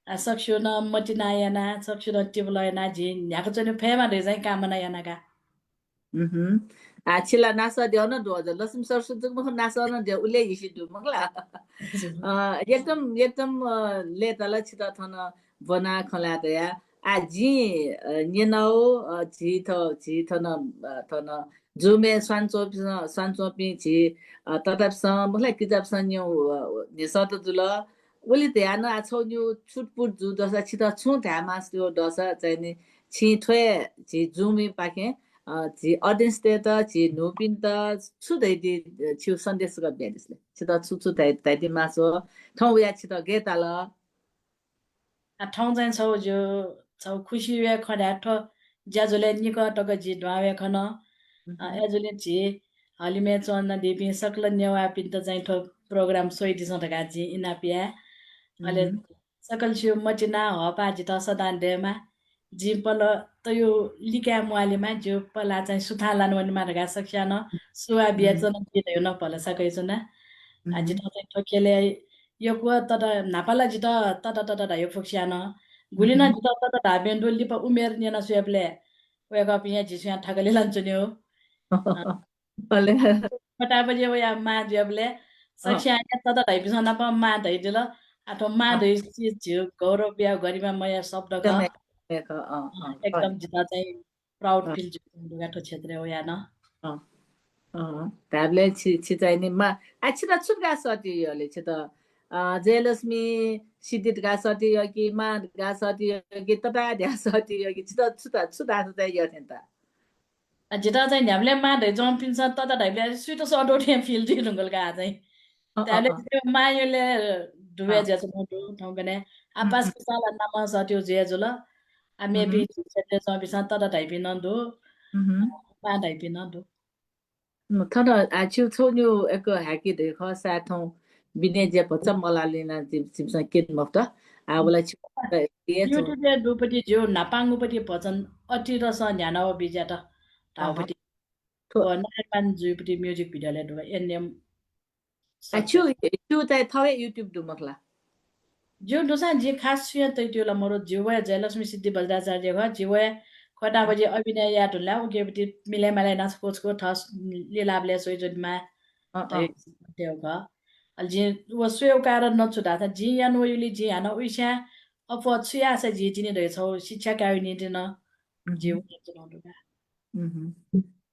सक्छु न मटिना याना सक्छु न टिबल याना जी न्याको चाहिँ फेमा रे चाहिँ कामना यानाका छिला नासा दियो न दो अझ लक्ष्मी सरस्वती मुख नासा न दियो उले हिसी दु मगला एकदम ले तल छित थन बना खला दया जी नेनौ जी थन जुमे स्वानचोपी छि ततापस मलाई किताबसँग न्यौ निसत जुल उली ध्यान आछौ न्यु छुटपुट जु दसा छित छु ध्यामास त्यो दसा चाहिँ नि छि थ्वे छि जुमी पाके छि अडियन्स ते त छि नोपिन त छु दैदि छु सन्देश ग बेदिसले छित छु दैदि मासो ठौ या छित गेताल ठौ चाहिँ छौ जो छौ खुशी वे खडा ठ ज्याजुले निकटक जी ढावे खन एजुले जी हलिमे चन्न देवी सकल नेवा पिन्त चाहिँ ठो प्रोग्राम सोइदि सटका जी इनापिया अले सकल छु मचिना हपा जित सदान देमा जी पल त यो लिका मुआलेमा जो पला चाहिँ सुथालान वन मार्गा सक्छान सुवा बियाचन के न पल सकै छन आज त चाहिँ ठोकेले यो को त नापाला जित त यो फुक्स्यान गुलिना जित त धाबेन्डो लिप उमेर नेना सुयापले वेक अप यहाँ जिस्या ठगले लान्छ नि हो पले पटा बजे या मा जबले सक्छ्या त धाइपिसन प मा धाइदिल आठो मा धइ जिउ गौरव बिया गरिमा मया शब्द ग एकदम जिता चाहिँ प्राउड फिल जुगाटो क्षेत्र हो या न ताबले छि चाहिँ नि मा छिता छुटगा सति यले छिता जयलक्ष्मी सिद्धित गा सति यो कि मा गा सति यो कि तटा ध्या सति यो कि छिता छुटा चाहिँ यो थिएन त जिता चाहिँ न्यामले मा धइ जम्पिन्छ त धाइले सुइतो सडोटे फिल दिनुगल गा चाहिँ त्याले मायोले दुवे ज्याचो मोटो ठौकने आपास साला नामा सत्यो जेजुल आमे बि क्षेत्र जम्पिन्छ त धाइपि नन्दो मा धाइपि नन्दो थन आछु छोन्यु एक हाकी देख साथौ बिने जे पछ मलालिना जिमसा केट मफ्त आउला छु युट्युब ले दुपटी जो नापाङुपटी भजन अति रस न्यानाव बिजाट ताउपटी तो नाइपान जुपटी म्युजिक भिडियोले दु एनएम आछु त थवे युट्युब दु मखला जो दोसा जे खास छु त त्यो मरो जीव जयलक्ष्मी सिद्धि बज्राचार्य घ जीव खटा बजे अभिनय याद होला उकेपटी मिले मलाई नाच कोचको ठस लिलाबले सोइजनमा त्यो घ अल जे वो सोयो कारण नछुटा त जी यान ओइली जी हान उइसा अप छुया छ जी जिने रे छौ शिक्षा काउनी दिन जीव चलाउनुका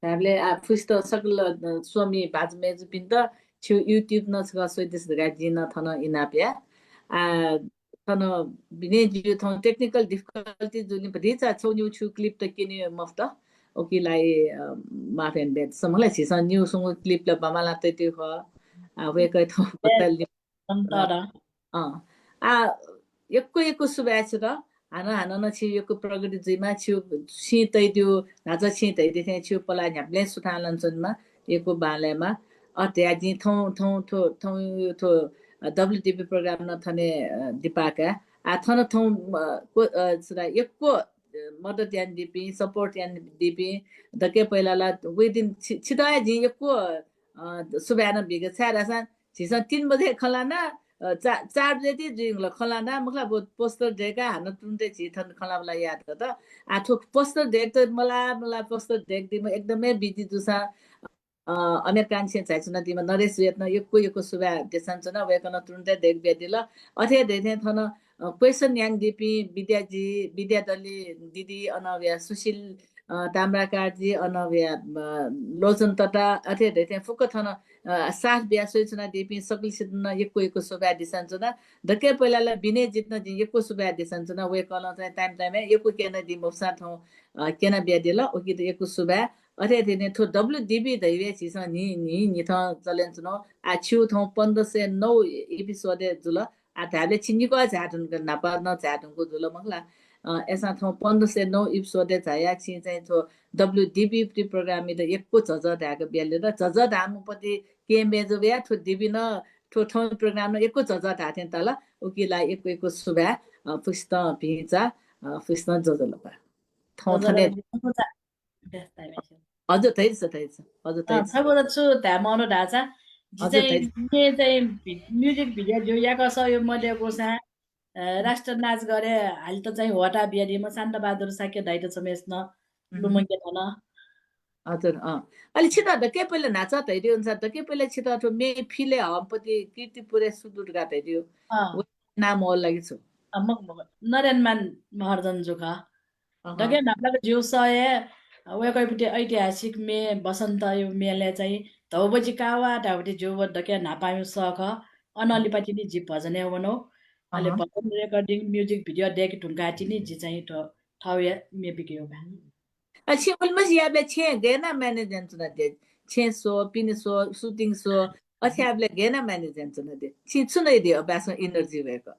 ताबले आ फुस्त सकल स्वामी बाजमेज पिन्त छु युट्युब न छ सोइदिस गा जिन थन इनाप्या थन बिने जियो थन टेक्निकल डिफिकल्टी जुनि पदिचा छौ न्यू छु क्लिप त किने मफ्त ओकिलाई माफेन बेट समलाई छिस न्यू सँग क्लिप ल बमाला त त्यो ख वेकै थ बतल एको सुबा छ त हान न छि एको प्रगति जिमा छु छि तै त्यो नाच छि तै देखे छु पला न्याप्ले सुथालन्छनमा एको बालेमा अत्याजि थौ WTP प्रोग्राम न थने दिपाका आ थन थौ को एको मदत यान दिपी सपोर्ट यान दिपी दके पहिलाला विदिन छिटाय जी यको सुब्यान बिगे छारासा छिसा 3 बजे खलाना 4 बजे ती जिंगला खलाना मखला पोस्टर देका हान तुन्ते छिथन खलाबला याद त आठो पोस्टर देख त मला पोस्टर देख दिम एकदमै बिजी जुसा अमेरिकन से चाहिँ न तिमा नरेश वेतन यको सुबा देसन न वेकन तुन्ते देख बेदिला अथे देथे थन क्वेशन याङ दिपी विद्यादली दिदी अनव्या सुशील ताम्राकारजी अनव्या लोचन तटा अथे देथे फुक थन साथ बिया सोचना दिपी सकल सिद्न यको सुबा दिसन न दके पहिलाला बिने जित्न जि यको सुबा दिसन न वेकन चाहिँ टाइम यको केन दि मोसा थौ केना बिया दिला ओकि त यको सुबा अरे दिने थो WDB दैवे छिस नि थ चलेन्स न आ छु थौ 1509 एपिसोड जुल आ धाले छिनिको झाटुन क नापा न झाटुनको जुल मखला एसा थौ 1509 एपिसोड झाया छि चाहिँ थो WDB प्रि प्रोग्राम त एकको झज धाको बेले र झज धामुपति के मेजो बया थो दिबी न थो थौ प्रोग्राम न एकको झज धाथे तल उकिला एकको सुबा पुस्त पिचा पुस्त जजलपा थौ थने हजुर थैछ हजुर थैछ थबरछु त्यामनो ढाचा चाहिँ म्युजिक भिडियो जो याको सहयोग मैले गोसा राष्ट्र नाच गरे हाल त चाहिँ होटा बिहारीमा शान्त बहादुर साके दाइट समेस्न लुमङ्गे थन हजुर अलि छिटो त के पहिले नाच तैदियो अनुसार त के पहिले छिटो ठो मे फिले हम्पति कीर्तिपुरे सुदुर गा तैदियो नाम हो लागि छु नरेनमान महर्जन जुखा दगे नाप्लाको जिउ सय वेकैपट्टि ऐतिहासिक मे बसन्त यो मेले चाहिँ धौबजी कावा धाउटी जिउ दके नापायु सख अनलिपाटी नि जी भजन वनो अहिले भजन रेकर्डिङ म्युजिक भिडियो देख ढुङ्गा चिनी जी चाहिँ ठाउँ मे बिग्यो सिम्पल मस याबले छे गेना म्यानेजमेन्ट न दे छे सो पिन सो सुटिङ सो अछ्याबले गेना म्यानेजमेन्ट न दे छिछु नै दियो बास एनर्जी भएको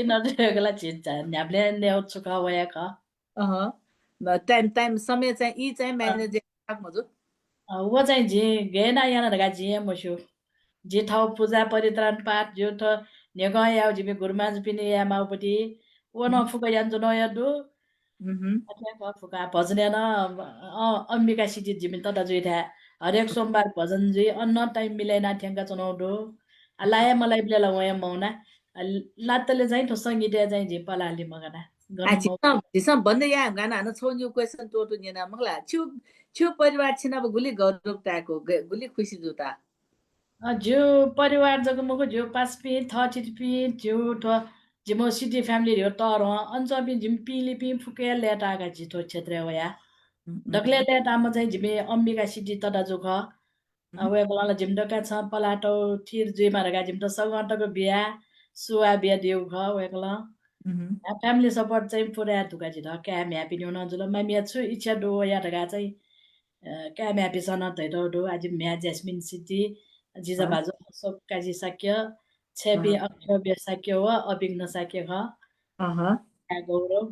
एनर्जी वेगला चिज न्याबले ल्याउ चुका वयाका टाइम समय चाहिँ ई चाहिँ म्यानेज मजु वो चाहिँ जे गेना याना ढगा जे मसु जे ठाउँ पूजा परित्राण पाठ जो थ नेग याउ जिबे गुरुमाज पिने या माउपटी वो न फुका यान जो नया दु अथवा फुका भजन न अम्बिका सिटी जिमिन त जुइ था हरेक सोमबार भजन जुइ अन्न टाइम मिलाइना ठ्याङ्का चनाउडो लाया मलाई बिलेला वया मौना लातले चाहिँ ठो संगीत चाहिँ जे पलाली मगना जिसम भन्दै या गाना न छोन्यु क्वेशन टोटो नेना मगला छु परिवार छिन अब गुली गरुकताको गुली खुसी जुता जो परिवार जग मको जो पासपि थचिपि जो थ जिमो सिटी फ्यामिली हो तर अञ्चपि जिम पिलिपि फुके लेटाका जितो क्षेत्र वया दक्ले लेटामा चाहिँ जिमे अम्बिका सिटी तडा जोख वेगला जिमडका छ पलाटो थिर जुइमा रगा जिमट सगटको बिया सुवा बिया देउ ख वेगला फ्यामिली सपोर्ट चाहिँ पुरा दुका जित क्याम ह्यापी न्यु नजुल मामिया छु इच्छा डो या ढगा चाहिँ क्याम ह्यापी सन तैदो डो आज म्या ज्यास्मिन सिटी जिजा बाजु सब काजी सक्य छेपी अक्षर बेसाक्यो व अभिज्ञ सक्य ख गौरव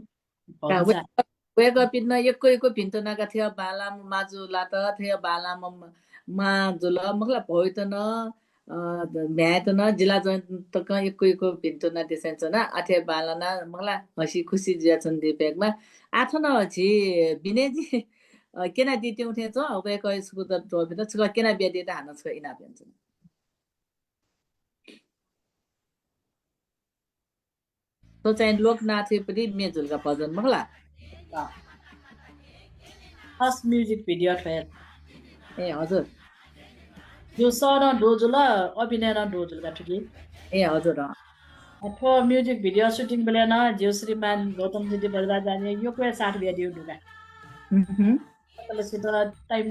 वेग पिन्न एको भिन्तो नका थियो बालाम माजु लात थियो बालाम माजुल मखला भइतन भ्यातन जिल्ला तक एको भिन्तो न देसन न आथे बालाना मखला हसी खुसी जिया छन् दिपेकमा आथन छि बिनेजी केना दित्यौ थे छ वेक स्कुल त टोबे त छ केना बिया दिदा हान छ इना भन्छ तो चाहिँ लोकनाथ पनि मेजुलका भजन मखला फर्स्ट म्युजिक भिडियो ट्रेल ए हजुर यो सर डोजुल अभिनय न डोजुल का ठुकी ए हजुर अथवा म्युजिक भिडियो सुटिङ बेला न जिउ श्रीमान गौतम दिदी बर्दा जाने यो कोही 60 बिया दिउ ढुका तले सित टाइम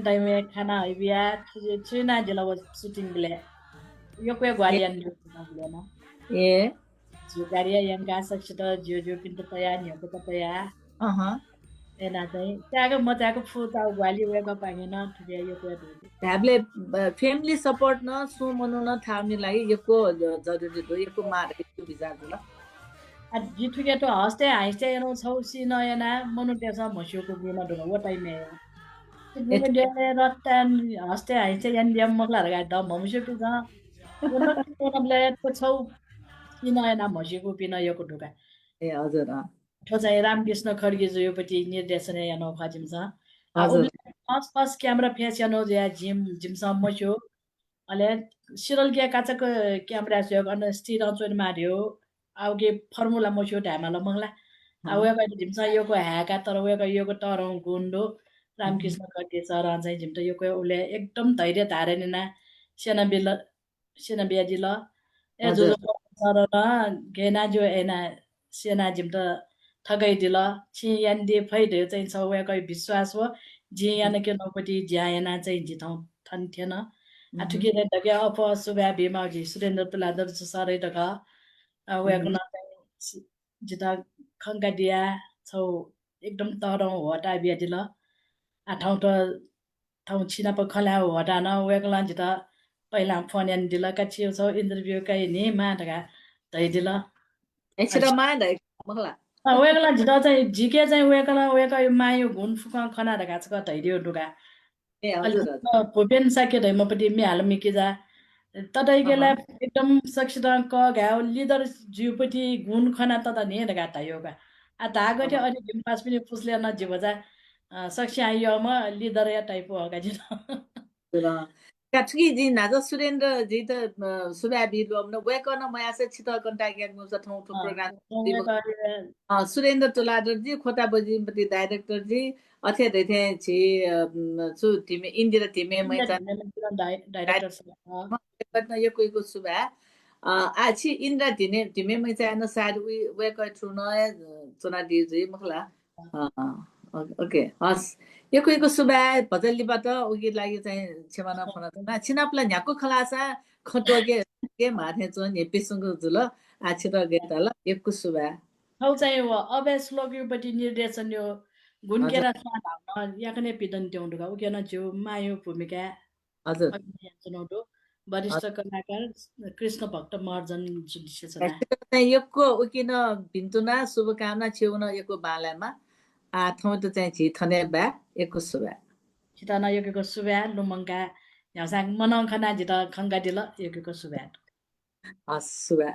खाना बिया छुना जिला सुटिङ बेला यो कोही ग्वालियन दिउ न ए जो गाडिया यङ गासक सित जो पिन्त तया न्यको त तया एना चाहिँ त्यागो म त्यागो फुता ग्वाली वेको पाएन ठुके यो कोही हामीले फ्यामिली सपोर्ट न सु मनु न थाम्ने लागि यको जरुरी हो यको मार यको विचार होला आ जिठुके त हस्ते हाइस्ते एनो छौ सि नयना मनु तेसा मस्युको बिना दो वो टाइम में ये रत्तन हस्ते हाइस्ते यान दिम मगला गा द ममुसु के जा उनले तो छौ सि नयना मस्युको बिना यको ढुका ए हजुर ठो चाहिँ रामकृष्ण खड्गेज्यूपट्टि निर्देशन यानो फाजिमछ हजुर फर्स्ट क्यामेरा फेस यानो या जिमसम मस्यो अले सिरल के काचक क्यामेरा सयो गर्न स्थिर चोन मार्यो आउगे फर्मुला मस्यो ढामाला मंगला आउगा जिमसा योको ह्याका तर वेको योको तरौ गुन्डो रामकृष्ण खड्गे सर चाहिँ जिमटा योको उले एकदम धैर्य धारेन ना सेना बियाजिल ए जो सर न गेना जो एना सेना जिमटा ठगै दिल छियान दे फैदे चाहिँ छ वेको विश्वास हो जियान के नपटी ज्यायना चाहिँ जिताउ थन्थेन आठुके दगे अफ सुबा भीमाजी सुरेन्द्र तुलादर सरै दगा वेको न जिता खंगा दिया छौ एकदम तरौ हटा बिया दिल आठौं त ठाउँ छिना प खला हटा न वेको लन जिता पहिला फोन यान दिल का छिउ छौ इन्टरभ्यू कै नि माटका धै दिल एकछिन मा दै मखला वेको लन जिता चाहिँ जिके चाहिँ वेको मायो घुन फुका खना ढका छ धैर्य डुगा ए हजुर भूपेन साके धैमपट्टि मिहाल मिकिजा तदैकेला एकदम सक्षिता क घाउ लिडर जिउपट्टि गुण खना तद ने ढका थायोगा आ धागटे अनि जिम पास पनि पुसले न जिवजा सक्ष्या आइयो म लिडर या टाइप होगा जिन काठकी जी नाज सुरेन्द्र जी त सुबा बिरु न वेकन मयासे छित कन्टाक्ट ग्याग मुसा ठौ ठौ प्रोग्राम सुरेन्द्र तुलादर जी खोटा बजीपति डाइरेक्टर जी अथे देथे छि सु टिमे इन्दिरा टिमे मैचा डाइरेक्टर न यो कोइको सुबा आछि इन्द्रा टिमे मैचा न साड वेक थ्रु न चना दिजी मखला ओके हस यो कोइको सुबा भजलीबाट उगी लागि चाहिँ छेमाना फना छिनापला न्याको खलासा खटोगे के माथे चो नेपिसंग जुल आछि र गेताल एकको सुबा हौ चाहिँ अभ्यास लग्युपट्टि निर्देशन यो गुनकेरा साथ याकने पिदन ट्याउडुगा उकेन जो मायो भूमिका हजुर चुनौटो वरिष्ठ कलाकार कृष्ण भक्त महर्जन जुडिसेछना यको उकिन भिन्तुना शुभकामना छेउन यको बालामा आठौं त चाहिँ छि थने बा यको सुबा छिताना यको सुबा लुमंगा यासाङ मनाउ खना जिता खंगा दिल यको सुबा हस सुबा